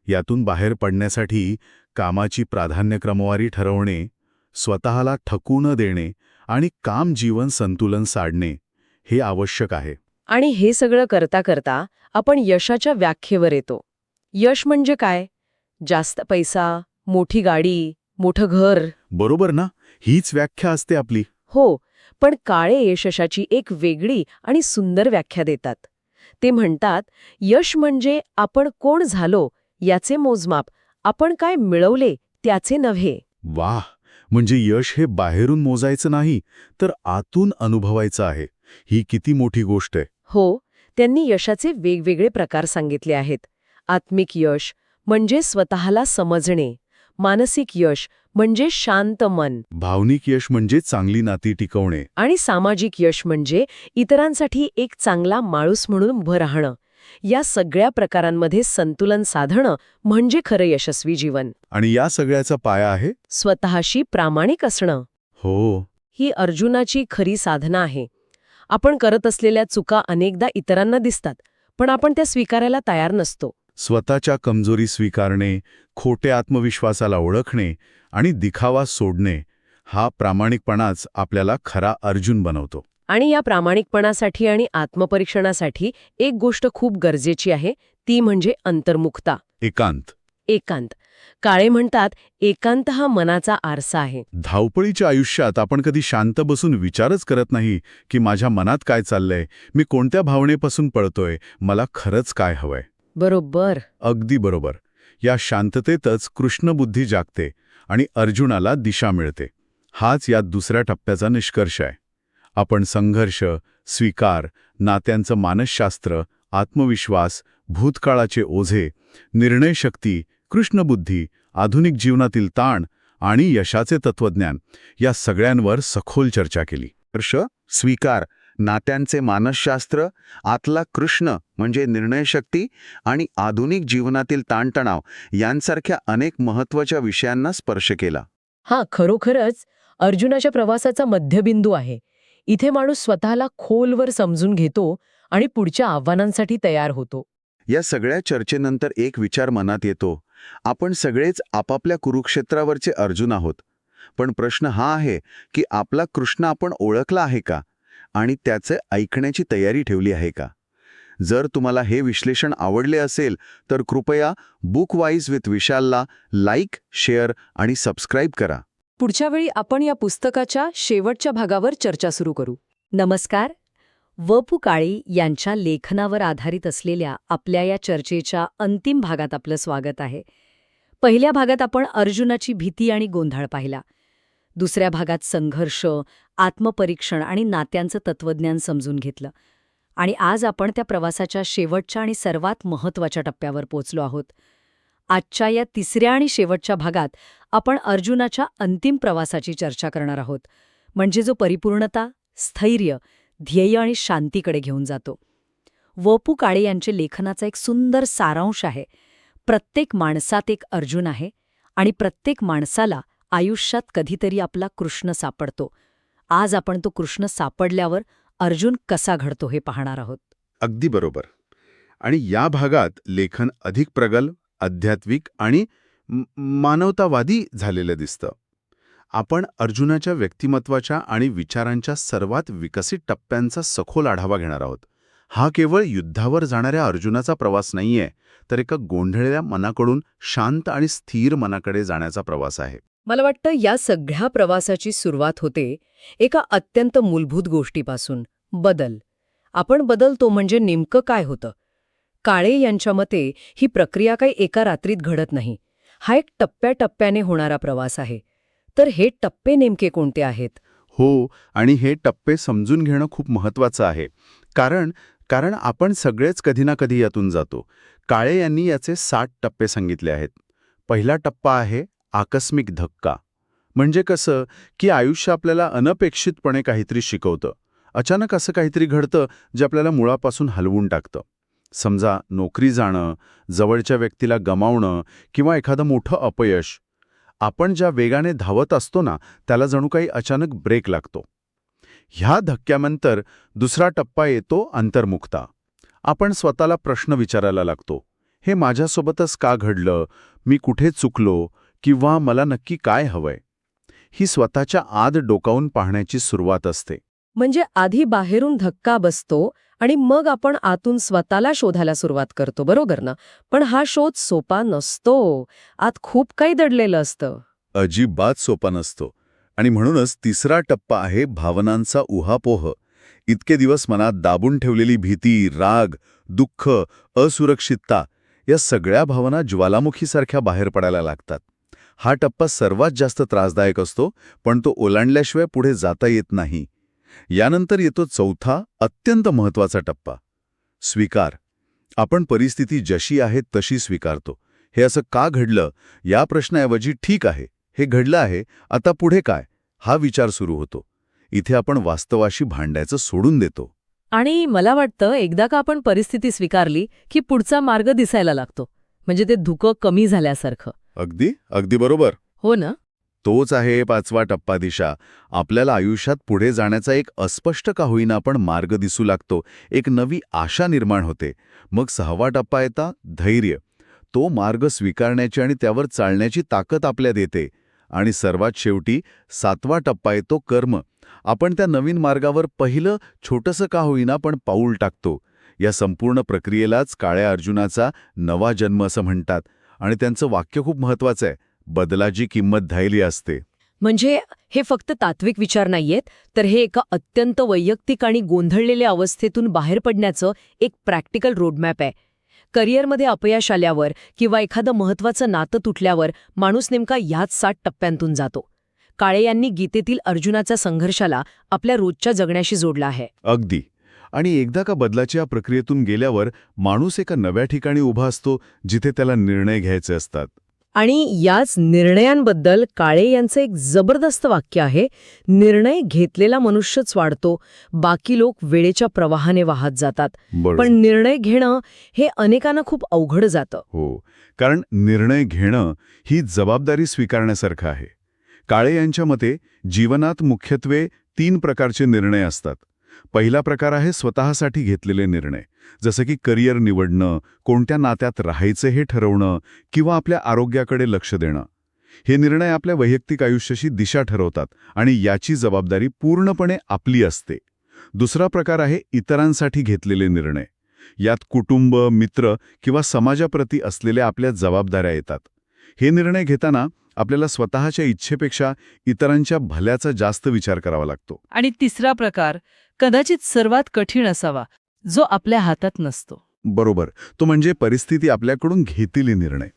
यातून बाहेर पडण्यासाठी कामाची प्राधान्यक्रमवारी ठरवणे, स्वतःला ठकू न देणे आणि काम-जीवन संतुलन साधणे हे आवश्यक आहे. आणि हे सगळं करता करता आपण यशाच्या व्याख्येवर येतो. यश म्हणजे काय? जास्त पैसा, मोठी गाडी, मोठं घर. बरोबर ना? हीच व्याख्या असते आपली. हो, पण काळे यशाची एक वेगळी आणि सुंदर व्याख्या देतात. ते म्हणतात, यश म्हणजे आपण कोण झालो याचे मोजमाप, आपण काय मिळवले त्याचे नव्हे. वाह! म्हणजे यश हे बाहेरून मोजायचं नाही, तर आतून अनुभवायचं आहे. ही किती मोठी गोष्ट आहे. हो, त्यांनी यशाचे वेगवेगळे प्रकार सांगितले आहेत. आत्मिक यश म्हणजे स्वतःला समजणे, मानसिक यश म्हणजे शांत मन, भावनिक यश म्हणजे चांगली नाती टिकवणे, आणि सामाजिक यश म्हणजे इतरांसाठी एक चांगला माणूस म्हणून उभं राहणं. या सगळ्या प्रकारांमध्ये संतुलन साधणं म्हणजे खरं यशस्वी जीवन. आणि या सगळ्याचा पाया आहे स्वतःशी प्रामाणिक असणं. हो, ही अर्जुनाची खरी साधना आहे. आपण करत असलेल्या चुका अनेकदा इतरांना दिसतात, पण आपण त्या स्वीकारायला तयार नसतो. स्वतःच्या कमजोरी स्वीकारणे, खोट्या आत्मविश्वासाला ओळखणे आणि दिखावा सोडणे, हा प्रामाणिकपणाच आपल्याला खरा अर्जुन बनवतो. आणि या प्रामाणिकपणासाठी आणि आत्मपरीक्षणासाठी एक गोष्ट खूप गरजेची आहे, ती म्हणजे अंतर्मुखता, एकांत. एकांत. काळे म्हणतात, एकांत हा मनाचा आरसा आहे. धावपळीच्या आयुष्यात आपण कधी शांत बसून विचारच करत नाही की माझ्या मनात काय चाललंय, मी कोणत्या भावनेपासून पळतोय, मला खरंच काय हवंय. बरोबर. अगदी बरोबर. या शांततेतच कृष्णबुद्धी जागते आणि अर्जुनाला दिशा मिळते. हाच या दुसऱ्या टप्प्याचा निष्कर्ष आहे. आपण संघर्ष, स्वीकार, नात्यांचं मानसशास्त्र, आत्मविश्वास, भूतकाळाचे ओझे, निर्णयशक्ती, कृष्णबुद्धी, आधुनिक जीवनातील ताण आणि यशाचे तत्वज्ञान, या सगळ्यांवर सखोल चर्चा केली. हर्ष, स्वीकार, नात्यांचे मानसशास्त्र, आतला कृष्ण म्हणजे निर्णयशक्ती आणि आधुनिक जीवनातील ताणतणाव यांसारख्या अनेक महत्त्वाच्या विषयांना स्पर्श केला. हा, खरोखरच अर्जुनाच्या प्रवासाचा मध्यबिंदू आहे. इथे माणूस स्वतःला खोलवर समजून घेतो आणि पुढच्या आव्हानांसाठी तयार होतो. या सगळ्या चर्चेनंतर एक विचार मनात येतो. आपण सगळेच आपापल्या कुरुक्षेत्रावरचे अर्जुन आहोत. पण प्रश्न हा आहे की आपला कृष्ण आपण ओळखला आहे का आणि त्याचे ऐकण्याची तयारी ठेवली आहे का? जर तुम्हाला हे विश्लेषण आवडले असेल तर कृपया बुकवाईज विथ विशालला लाईक, शेअर आणि सबस्क्राईब करा. पुढच्या वेळी आपण या पुस्तकाच्या शेवटच्या भागावर चर्चा सुरू करू. नमस्कार. व.पु. काळे यांच्या लेखनावर आधारित असलेल्या आपल्या या चर्चेच्या अंतिम भागात आपलं स्वागत आहे. पहिल्या भागात आपण अर्जुनाची भीती आणि गोंधळ पाहिला. दुसऱ्या भागात संघर्ष, आत्मपरीक्षण आणि नात्यांचं तत्वज्ञान समजून घेतलं. आणि आज आपण त्या प्रवासाच्या शेवटच्या आणि सर्वात महत्त्वाच्या टप्प्यावर पोचलो आहोत. आजच्या या तिसऱ्या आणि शेवटच्या भागात आपण अर्जुनाच्या अंतिम प्रवासाची चर्चा करणार आहोत, म्हणजे जो परिपूर्णता, स्थैर्य, ध्येय आणि शांतीकडे घेऊन जातो. व.पु. काळे यांचे लेखनाचा एक सुंदर सारांश आहे. प्रत्येक माणसात एक अर्जुन आहे आणि प्रत्येक माणसाला आयुष्यात कधीतरी आपला कृष्ण सापडतो. आज आपण तो कृष्ण सापडल्यावर अर्जुन कसा घडतो हे पाहणार आहोत. अगदी बरोबर. आणि या भागात लेखन अधिक प्रगल्भ, आध्यात्मिक आणि मानवतावादी झालेलं दिसतं. आपण अर्जुनाच्या व्यक्तिमत्वाच्या आणि विचारांच्या सर्वात विकसित टप्प्यांचा सखोल आढावा घेणार आहोत. हा केवळ युद्धावर जाणाऱ्या अर्जुनाचा प्रवास नाहीये, तर एका गोंधळलेल्या मनाकडून शांत आणि स्थिर मनाकडे जाण्याचा प्रवास आहे. मला वाटतं या सगळ्या प्रवासाची सुरुवात होते एका अत्यंत मूलभूत गोष्टीपासून, बदल. आपण बदलतो म्हणजे नेमकं काय होतं? काळे यांच्या मते ही प्रक्रिया काही एका रात्रीत घडत नाही. हा एक टप्प्याटप्प्याने होणारा प्रवास आहे. तर हे टप्पे नेमके कोणते आहेत? हो, आणि हे टप्पे समजून घेणं खूप महत्त्वाचं आहे. कारण आपण सगळेच कधी ना कधी यातून जातो. काळे यांनी याचे 7 टप्पे सांगितले आहेत. पहिला टप्पा आहे आकस्मिक धक्का. म्हणजे कसं की आयुष्य आपल्याला अनपेक्षितपणे काहीतरी शिकवतं. अचानक असं काहीतरी घडतं जे आपल्याला मुळापासून हलवून टाकतं. समजा नोकरी जाणं, जवळच्या व्यक्तीला गमावणं किंवा एखादं मोठं अपयश. आपण ज्या वेगाने धावत असतो ना, त्याला जणू काही अचानक ब्रेक लागतो. ह्या धक्क्यानंतर दुसरा टप्पा येतो अंतर्मुखता. आपण स्वतःला प्रश्न विचारायला लागतो. हे माझ्यासोबतच का घडलं? मी कुठे चुकलो? किंवा मला नक्की काय हवंय? ही स्वतःच्या आत डोकावून पाहण्याची सुरुवात असते. म्हणजे आधी बाहेरून धक्का बसतो आणि मग आपण आतून स्वतःला शोधायला सुरुवात करतो, बरोबर ना? पण हा शोध सोपा नसतो. आत खूप काही दडलेलं असतं. अजिबात सोपा नसतो. आणि म्हणूनच तिसरा टप्पा आहे भावनांचा उहापोह. इतके दिवस मनात दाबून ठेवलेली भीती, राग, दुःख, असुरक्षितता या सगळ्या भावना ज्वालामुखीसारख्या बाहेर पडायला लागतात. हा टप्पा सर्वात जास्त त्रासदायक असतो, पण तो ओलांडल्याशिवाय पुढे जाता येत नाही. यानंतर येतो चौथा, अत्यंत महत्त्वाचा टप्पा, स्वीकार. आपण परिस्थिती जशी आहे तशी स्वीकारतो. हे असं का घडलं या प्रश्नाऐवजी ठीक आहे, हे घडलं आहे, आता पुढे काय, हा विचार सुरू होतो. इथे आपण वास्तवाशी भांडायचं सोडून देतो. आणि मला वाटतं एकदा का आपण परिस्थिती स्वीकारली की पुढचा मार्ग दिसायला लागतो. म्हणजे ते धुकं कमी झाल्यासारखं. अगदी बरोबर. हो ना? तोच आहे 5वा टप्पा, दिशा. आपल्याला आयुष्यात पुढे जाण्याचा एक अस्पष्ट का होईना पण मार्ग दिसू लागतो. एक नवी आशा निर्माण होते. मग 6वा टप्पा येता धैर्य. तो मार्ग स्वीकारण्याची आणि त्यावर चालण्याची ताकद आपल्यात येते. आणि सर्वात शेवटी 7वा टप्पा येतो कर्म. आपण त्या नवीन मार्गावर पहिलं छोटंसं का होईना पण पाऊल टाकतो. या संपूर्ण प्रक्रियेलाच काळ्या अर्जुनाचा नवा जन्म असं म्हणतात. आणि त्यांचं वाक्य खूप महत्त्वाचं आहे, बदलाची किंमत धैर्य असते. म्हणजे हे फक्त तात्विक विचार नाहीयेत, तर हे एका अत्यंत वैयक्तिक आणि गोंधळलेल्या अवस्थेतून बाहेर पडण्याचं एक प्रॅक्टिकल रोडमॅप आहे. करिअरमध्ये अपयश आल्यावर किंवा एखादं महत्त्वाचं नातं तुटल्यावर माणूस नेमका ह्याच 7 टप्प्यांतून जातो. काळे यांनी गीतेतील अर्जुनाच्या संघर्षाला आपल्या रोजच्या जगण्याशी जोडला आहे. अगदी. आणि एकदा का बदलाच्या प्रक्रियेतून गेल्यावर माणूस एका नव्या ठिकाणी उभा असतो जिथे त्याला निर्णय घ्यायचे असतात. आणि याच निर्णयांबद्दल काळे यांचं एक जबरदस्त वाक्य आहे, निर्णय घेतलेला मनुष्यच वाढतो, बाकी लोक वेळेच्या प्रवाहाने वाहत जातात. पण निर्णय घेणं हे अनेकांना खूप अवघड जातं. हो, कारण निर्णय घेणं ही जबाबदारी स्वीकारण्यासारखं आहे. काळे यांच्या मते जीवनात मुख्यत्वे 3 प्रकारचे निर्णय असतात. पहिला प्रकार आहे स्वतःसाठी घेतलेले निर्णय, जसं की करिअर निवडणं, कोणत्या नात्यात राहायचं हे ठरवणं किंवा आपल्या आरोग्याकडे लक्ष देणं. हे निर्णय आपल्या वैयक्तिक आयुष्याची दिशा ठरवतात आणि याची जबाबदारी पूर्णपणे आपली असते. दुसरा प्रकार आहे इतरांसाठी घेतलेले निर्णय. यात कुटुंब, मित्र किंवा समाजाप्रती असलेल्या आपल्या जबाबदाऱ्या येतात. हे निर्णय घेताना आपल्याला स्वतःच्या इच्छेपेक्षा इतरांच्या भल्याचा जास्त विचार करावा लागतो. आणि तिसरा प्रकार कदाचित सर्वात कठीण असावा, जो आपल्या हातात नसतो. बरोबर, तो म्हणजे परिस्थिती आपल्याकडून घेतलेली निर्णय.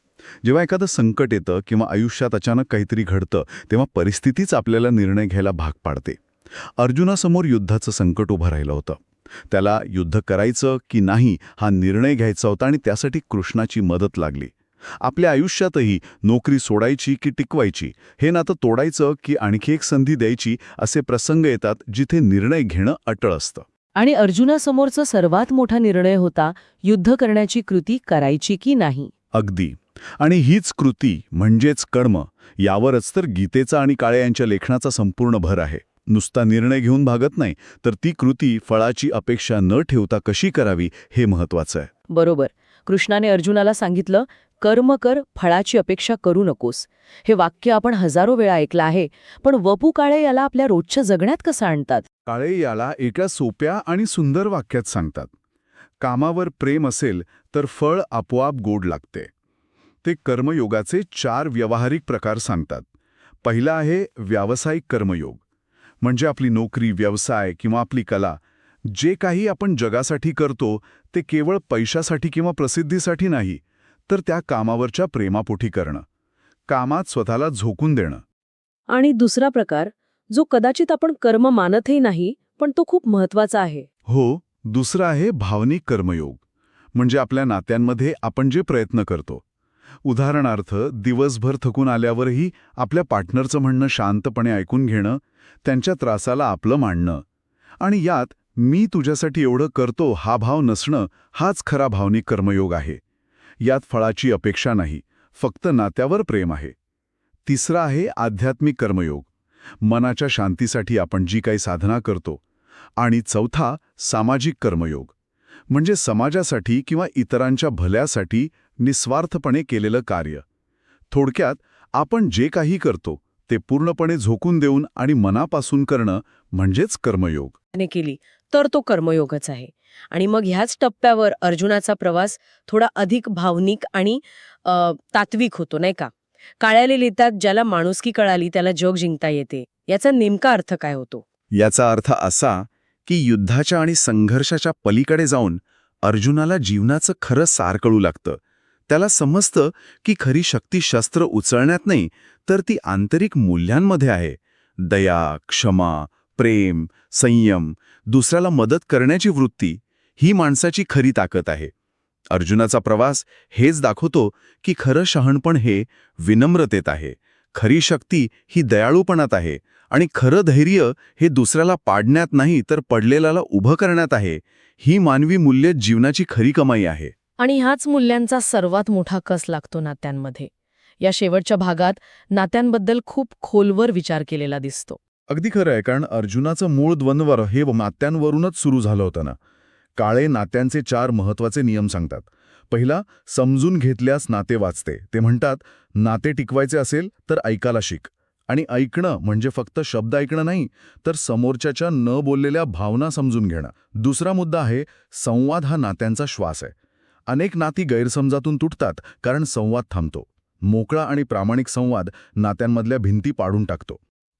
जेव्हा एखादं संकट येतं किंवा आयुष्यात अचानक काहीतरी घडतं, तेव्हा परिस्थितीच आपल्याला निर्णय घ्यायला भाग पाडते. अर्जुनासमोर युद्धाचं संकट उभं राहिलं होतं. त्याला युद्ध करायचं की नाही हा निर्णय घ्यायचा होता आणि त्यासाठी कृष्णाची मदत लागली. आपल्या आयुष्यातही नोकरी सोडायची की टिकवायची, हे नातं तोडायचं की आणखी एक संधी द्यायची, असे प्रसंग येतात जिथे निर्णय घेणं अटळ असतं. आणि अर्जुनासमोरचा सर्वात मोठा निर्णय होता युद्ध करण्याची कृती करायची की नाही. अगदी. आणि हीच कृती म्हणजेच कर्म, यावरच तर गीतेचा आणि काळे यांच्या लेखनाचा संपूर्ण भर आहे. नुसता निर्णय घेऊन भागत नाही, तर ती कृती फळाची अपेक्षा न ठेवता कशी करावी हे महत्वाचं आहे. बरोबर. कृष्णाने अर्जुनाला सांगितलं, कर्म कर, फळाची अपेक्षा करू नकोस. हे वाक्य आपण हजारो वेळा ऐकलं आहे, पण वपू काळे याला आपल्या रोजच्या जगण्यात कसं आणतात? काळे याला एका सोप्या आणि सुंदर वाक्यात सांगतात. कामावर प्रेम असेल तर फळ आपोआप गोड लागते. ते कर्मयोगाचे 4 व्यावहारिक प्रकार सांगतात. पहिला आहे व्यावसायिक कर्मयोग, म्हणजे आपली नोकरी, व्यवसाय किंवा आपली कला, जे काही आपण जगासाठी करतो ते केवळ पैशासाठी किंवा प्रसिद्धीसाठी नाही, तर त्या कामावरच्या प्रेमापोटी करणं, कामात स्वतःला झोकून देणं. आणि दुसरा प्रकार, जो कदाचित आपण कर्म मानतही नाही, पण तो खूप महत्वाचा आहे. हो, दुसरा आहे भावनिक कर्मयोग, म्हणजे आपल्या नात्यांमध्ये आपण जे प्रयत्न करतो. उदाहरणार्थ, दिवसभर थकून आल्यावरही आपल्या पार्टनरचं म्हणणं शांतपणे ऐकून घेणं, त्यांच्या त्रासाला आपलं मानणं. आणि यात मी तुझ्यासाठी एवढं करतो हा भाव नसणं, हाच खरा भावनिक कर्मयोग आहे. यात फळाची अपेक्षा नाही, फक्त नात्यावर प्रेम आहे. तिसरा आहे आध्यात्मिक कर्मयोग, मनाच्या शांतीसाठी आपण जी काही साधना करतो. आणि चौथा सामाजिक कर्मयोग, म्हणजे समाजासाठी किंवा इतरांच्या भल्यासाठी निस्वार्थपणे केलेलं कार्य. थोडक्यात, आपण जे काही करतो ते पूर्णपणे झोकून देऊन आणि मनापासून करणं म्हणजेच कर्मयोग. त्याने केली तर तो कर्मयोगच आहे. आणि मग ह्याच टप्प्यावर अर्जुनाचा प्रवास थोडा अधिक भावनिक आणि तात्विक होतो, नाही का? काळ्याले लिहितात, ज्याला माणुसकी कळाली त्याला जग जिंकता येते. याचा नेमका अर्थ काय होतो? याचा अर्थ असा की युद्धाच्या आणि संघर्षाच्या पलीकडे जाऊन अर्जुनाला जीवनाचं खरं सार कळू लागतं. त्याला समजतं की खरी शक्ती शस्त्र उचलण्यात नाही, तर ती आंतरिक मूल्यांमध्ये आहे. दया, क्षमा, प्रेम, संयम, दुसऱ्याला मदत करण्याची वृत्ती, ही माणसाची खरी ताकद आहे. अर्जुनाचा प्रवास हेच दाखवतो की खरं शहाणपण हे विनम्रतेत आहे, खरी शक्ती ही दयाळूपणात आहे, आणि खरं धैर्य हे दुसऱ्याला पाडण्यात नाही तर पडलेल्याला उभं करण्यात आहे. ही मानवी मूल्य जीवनाची खरी कमाई आहे. आणि ह्याच मूल्यांचा सर्वात मोठा कस लागतो नात्यांमध्ये. या शेवटच्या भागात नात्यांबद्दल खूप खोलवर विचार केलेला दिसतो. अगदी खरं आहे, कारण अर्जुनाचं मूळ द्वंद्व हे नात्यांवरूनच सुरू झालं होतं ना. काळे नात्यांचे 4 महत्वाचे नियम सांगतात. पहिला, समजून घेतल्यास नाते वाचते. ते म्हणतात, नाते टिकवायचे असेल तर ऐकायला शिक. आणि ऐकणं म्हणजे फक्त शब्द ऐकणं नाही, तर समोरच्याच्या न बोललेल्या भावना समजून घेणं. दुसरा मुद्दा आहे, संवाद हा नात्यांचा श्वास आहे. अनेक नाती गैरसमजातून तुटतात कारण संवाद थांबतो. मोकळा आणि प्रामाणिक संवाद नात्यांमधल्या भिंती पाडून टाकतो.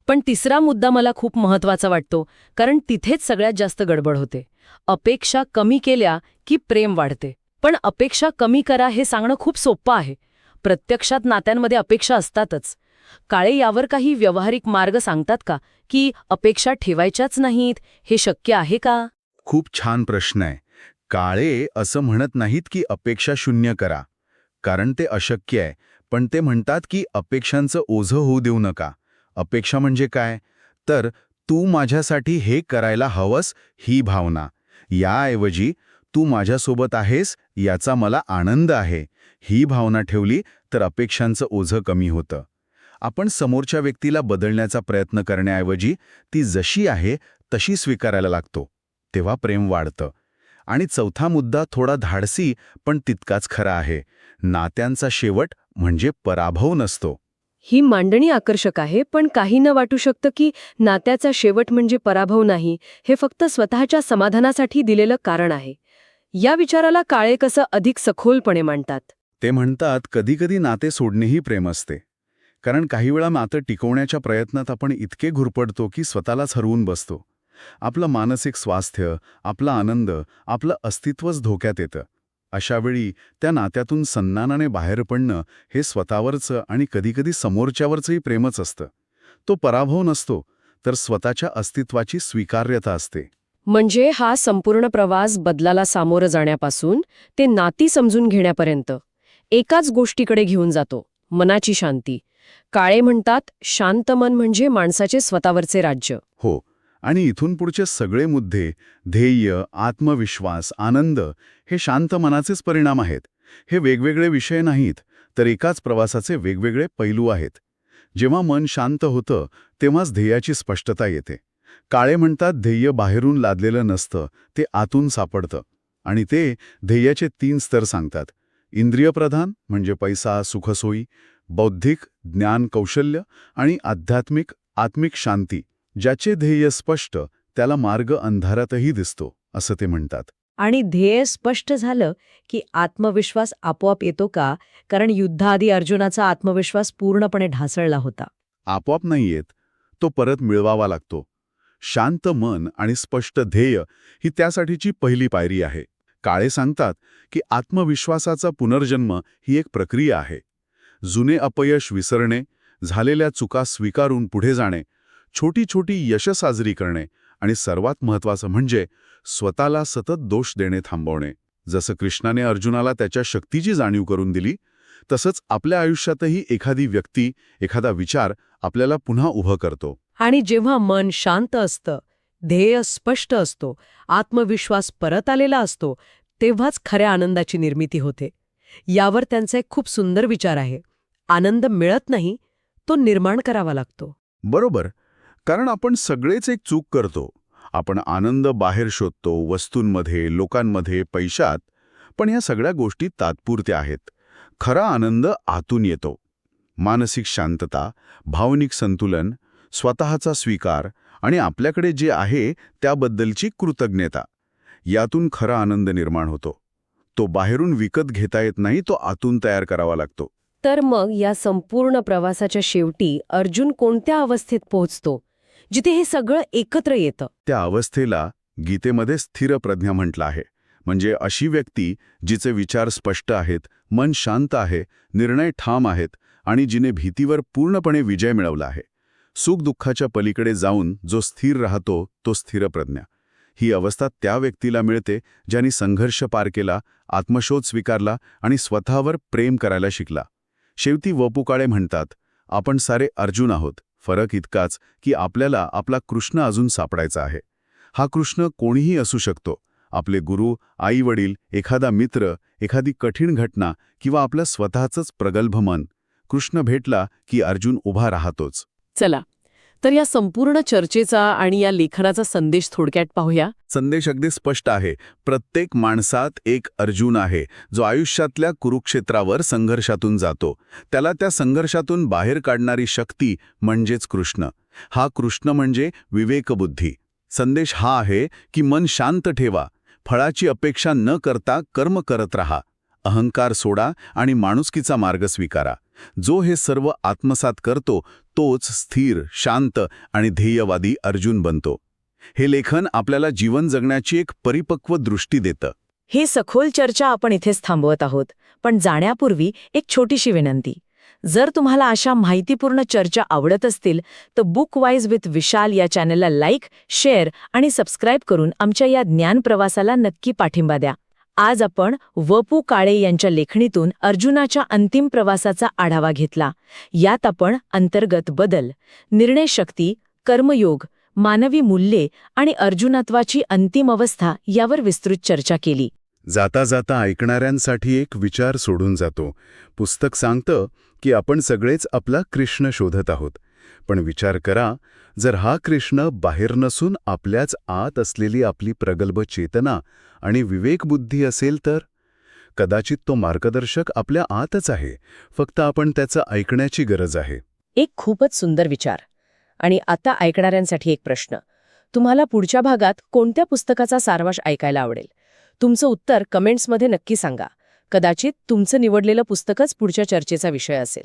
पण तिसरा मुद्दा मला खूप महत्वाचा वाटतो, कारण तिथेच सगळ्यात जास्त गडबड होते. अपेक्षा कमी केल्या की प्रेम वाढते. पण अपेक्षा कमी करा हे सांगणं खूप सोपं आहे. प्रत्यक्षात नात्यांमध्ये अपेक्षा असतातच. काळे यावर काही व्यावहारिक मार्ग सांगतात का, की अपेक्षा ठेवायच्याच नाहीत? हे शक्य आहे का? खूप छान प्रश्न आहे. काळे असं म्हणत नाहीत की अपेक्षा शून्य करा, कारण ते अशक्य आहे. पण ते म्हणतात की अपेक्षांचं ओझं होऊ देऊ नका. अपेक्षा म्हणजे काय? तर तू माझ्यासाठी हे करायला हवंस ही भावना. याऐवजी तू माझ्यासोबत आहेस याचा मला आनंद आहे ही भावना ठेवली तर अपेक्षांचं ओझं कमी होतं. आपण समोरच्या व्यक्तीला बदलण्याचा प्रयत्न करण्याऐवजी ती जशी आहे तशी स्वीकारायला लागतो. तेव्हा प्रेम वाढतं. आणि चौथा मुद्दा थोडा धाडसी पण तितकाच खरा आहे. नात्यांचा शेवट म्हणजे पराभव नसतो. ही मांडणी आकर्षक आहे, पण काहींना वाटू शकतं की नात्याचा शेवट म्हणजे पराभव नाही, हे फक्त स्वतःच्या समाधानासाठी दिलेलं कारण आहे. या विचाराला काळे कसं अधिक सखोलपणे मांडतात. ते म्हणतात कधीकधी नाते सोडणेही प्रेम असते. कारण काही वेळा नातं टिकवण्याच्या प्रयत्नात आपण इतके घुरपडतो की स्वतःलाच हरवून बसतो. आपलं मानसिक स्वास्थ्य, आपला आनंद, आपलं अस्तित्वच धोक्यात येतं. अशा वेळी त्या नात्यातून सन्मानाने बाहेर पडणं हे स्वतःवरचं आणि कधीकधी समोरच्यावरचंही प्रेमच असतं. तो पराभव नसतो, तर स्वतःच्या अस्तित्वाची स्वीकार्यता असते. म्हणजे हा संपूर्ण प्रवास बदलाला सामोरं जाण्यापासून ते नाती समजून घेण्यापर्यंत एकाच गोष्टीकडे घेऊन जातो, मनाची शांती. काळे म्हणतात शांत मन म्हणजे माणसाचे स्वतःवरचे राज्य. हो, आणि इथून पुढचे सगळे मुद्दे, ध्येय, आत्मविश्वास, आनंद हे शांत मनाचेच परिणाम आहेत. हे वेगवेगळे विषय नाहीत, तर एकाच प्रवासाचे वेगवेगळे पैलू आहेत. जेव्हा मन शांत होतं तेव्हाच ध्येयाची स्पष्टता येते. काळे म्हणतात ध्येय बाहेरून लादलेलं नसतं, ते आतून सापडतं. आणि ते ध्येयाचे 3 स्तर सांगतात. इंद्रियप्रधान म्हणजे पैसा, सुखसोयी, बौद्धिक, ज्ञान, कौशल्य आणि आध्यात्मिक, आत्मिक शांती. ज्याचे ध्येय स्पष्ट त्याला मार्ग अंधारातही दिसतो, असं ते म्हणतात. आणि ध्येय स्पष्ट झालं की आत्मविश्वास आपोआप येतो का? कारण युद्धाआधी अर्जुनाचा आत्मविश्वास पूर्णपणे ढासळला होता. आपोआप नाही येत, तो परत मिळवावा लागतो. शांत मन आणि स्पष्ट ध्येय ही त्यासाठीची पहिली पायरी आहे. काळे सांगतात की आत्मविश्वासाचा पुनर्जन्म ही एक प्रक्रिया आहे. जुने अपयश विसरणे, झालेल्या चुका स्वीकारून पुढे जाणे, छोटी छोटी यश साजरी करणे आणि सर्वात महत्त्वाचं म्हणजे स्वतःला सतत दोष देणे थांबवणे. जसं कृष्णाने अर्जुनाला त्याच्या शक्तीची जाणीव करून दिली, तसंच आपल्या आयुष्यातही एखादी व्यक्ती, एखादा विचार आपल्याला पुन्हा उभं करतो. आणि जेव्हा मन शांत असतं, ध्येय स्पष्ट असतो, आत्मविश्वास परत आलेला असतो, तेव्हाच खऱ्या आनंदाची निर्मिती होते. यावर त्यांचा एक खूप सुंदर विचार आहे. आनंद मिळत नाही, तो निर्माण करावा लागतो. बरोबर, कारण आपण सगळेच एक चूक करतो. आपण आनंद बाहेर शोधतो, वस्तूंमध्ये, लोकांमध्ये, पैशात. पण या सगळ्या गोष्टी तात्पुरत्या आहेत. खरा आनंद आतून येतो. मानसिक शांतता, भावनिक संतुलन, स्वतःचा स्वीकार आणि आपल्याकडे जे आहे त्याबद्दलची कृतज्ञता. यातून खरा आनंद निर्माण होतो. तो बाहेरून विकत घेता येत नाही, तो आतून तयार करावा लागतो. तर मग या संपूर्ण प्रवासाच्या शेवटी अर्जुन कोणत्या अवस्थेत पोहोचतो, जिथे हे सगळं एकत्र येतं? त्या अवस्थेला गीतेमध्ये स्थिर प्रज्ञा म्हटलं आहे. म्हणजे अशी व्यक्ती जिचे विचार स्पष्ट आहेत, मन शांत आहे, निर्णय ठाम आहेत आणि जिने भीतीवर पूर्णपणे विजय मिळवला आहे. सुख-दुःखाच्या पलीकडे जाऊन जो स्थिर राहतो तो स्थिर प्रज्ञा. ही अवस्था त्या व्यक्तीला मिळते ज्यांनी संघर्ष पार केला, आत्मशोध स्वीकारला आणि स्वतःवर प्रेम करायला शिकला. शेवटी वपू काळे म्हणतात, आपण सारे अर्जुन आहोत. फरक इतकाच की आपल्याला आपला कृष्ण अजून सापडायचा आहे. हा कृष्ण कोणीही असू शकतो. आपले गुरु, आई-वडील, एखादा मित्र, एखादी कठीण घटना किंवा आपलं स्वतःचंच प्रगल्भ मन. कृष्ण भेटला की अर्जुन उभा राहतोच. चला, तर या संपूर्ण चर्चेचा आणि या लेखनाचा संदेश थोडक्यात पाहूया. संदेश अगदी स्पष्ट आहे. प्रत्येक माणसात एक अर्जुन आहे, जो आयुष्यातल्या कुरुक्षेत्रावर संघर्षातून जातो. त्याला त्या संघर्षातून बाहेर काढणारी शक्ती म्हणजेच कृष्ण. हा कृष्ण म्हणजे विवेकबुद्धी. संदेश हा आहे की मन शांत ठेवा, फळाची अपेक्षा न करता कर्म करत राहा, अहंकार सोडा आणि माणुसकीचा मार्ग स्वीकारा. जो हे सर्व आत्मसात करतो तोच स्थिर, शांत आणि ध्येयवादी अर्जुन बनतो. हे लेखन आपल्याला जीवन जगण्याची एक परिपक्व दृष्टी देतं. ही सखोल चर्चा आपण इथेच थांबवत आहोत. पण जाण्यापूर्वी एक छोटीशी विनंती. जर तुम्हाला अशा माहितीपूर्ण चर्चा आवडत असतील तर बुकवाईज विथ विशाल या चॅनलला लाईक, शेअर आणि सबस्क्राईब करून आमच्या या ज्ञान प्रवासाला नक्की पाठिंबा द्या. आज आपण व.पु. काळे यांच्या लेखणीतून अर्जुनाच्या अंतिम प्रवासाचा आढावा घेतला. यात आपण अंतर्गत बदल, निर्णयशक्ती, कर्मयोग, मानवी मूल्ये आणि अर्जुनत्वाची अंतिम अवस्था यावर विस्तृत चर्चा केली. जाता जाता ऐकणाऱ्यांसाठी एक विचार सोडून जातो. पुस्तक सांगतं की आपण सगळेच आपला कृष्ण शोधत आहोत. पण विचार करा, जर हा कृष्ण बाहेर नसून आपल्याच आत असलेली आपली प्रगल्भ चेतना आणि विवेकबुद्धी असेल तर? कदाचित तो मार्गदर्शक आपल्या आतच आहे, फक्त आपण त्याचं ऐकण्याची गरज आहे. एक खूपच सुंदर विचार. आणि आता ऐकणाऱ्यांसाठी एक प्रश्न. तुम्हाला पुढच्या भागात कोणत्या पुस्तकाचा सारांश ऐकायला आवडेल? तुमचं उत्तर कमेंट्समध्ये नक्की सांगा. कदाचित तुमचं निवडलेलं पुस्तकच पुढच्या चर्चेचा विषय असेल.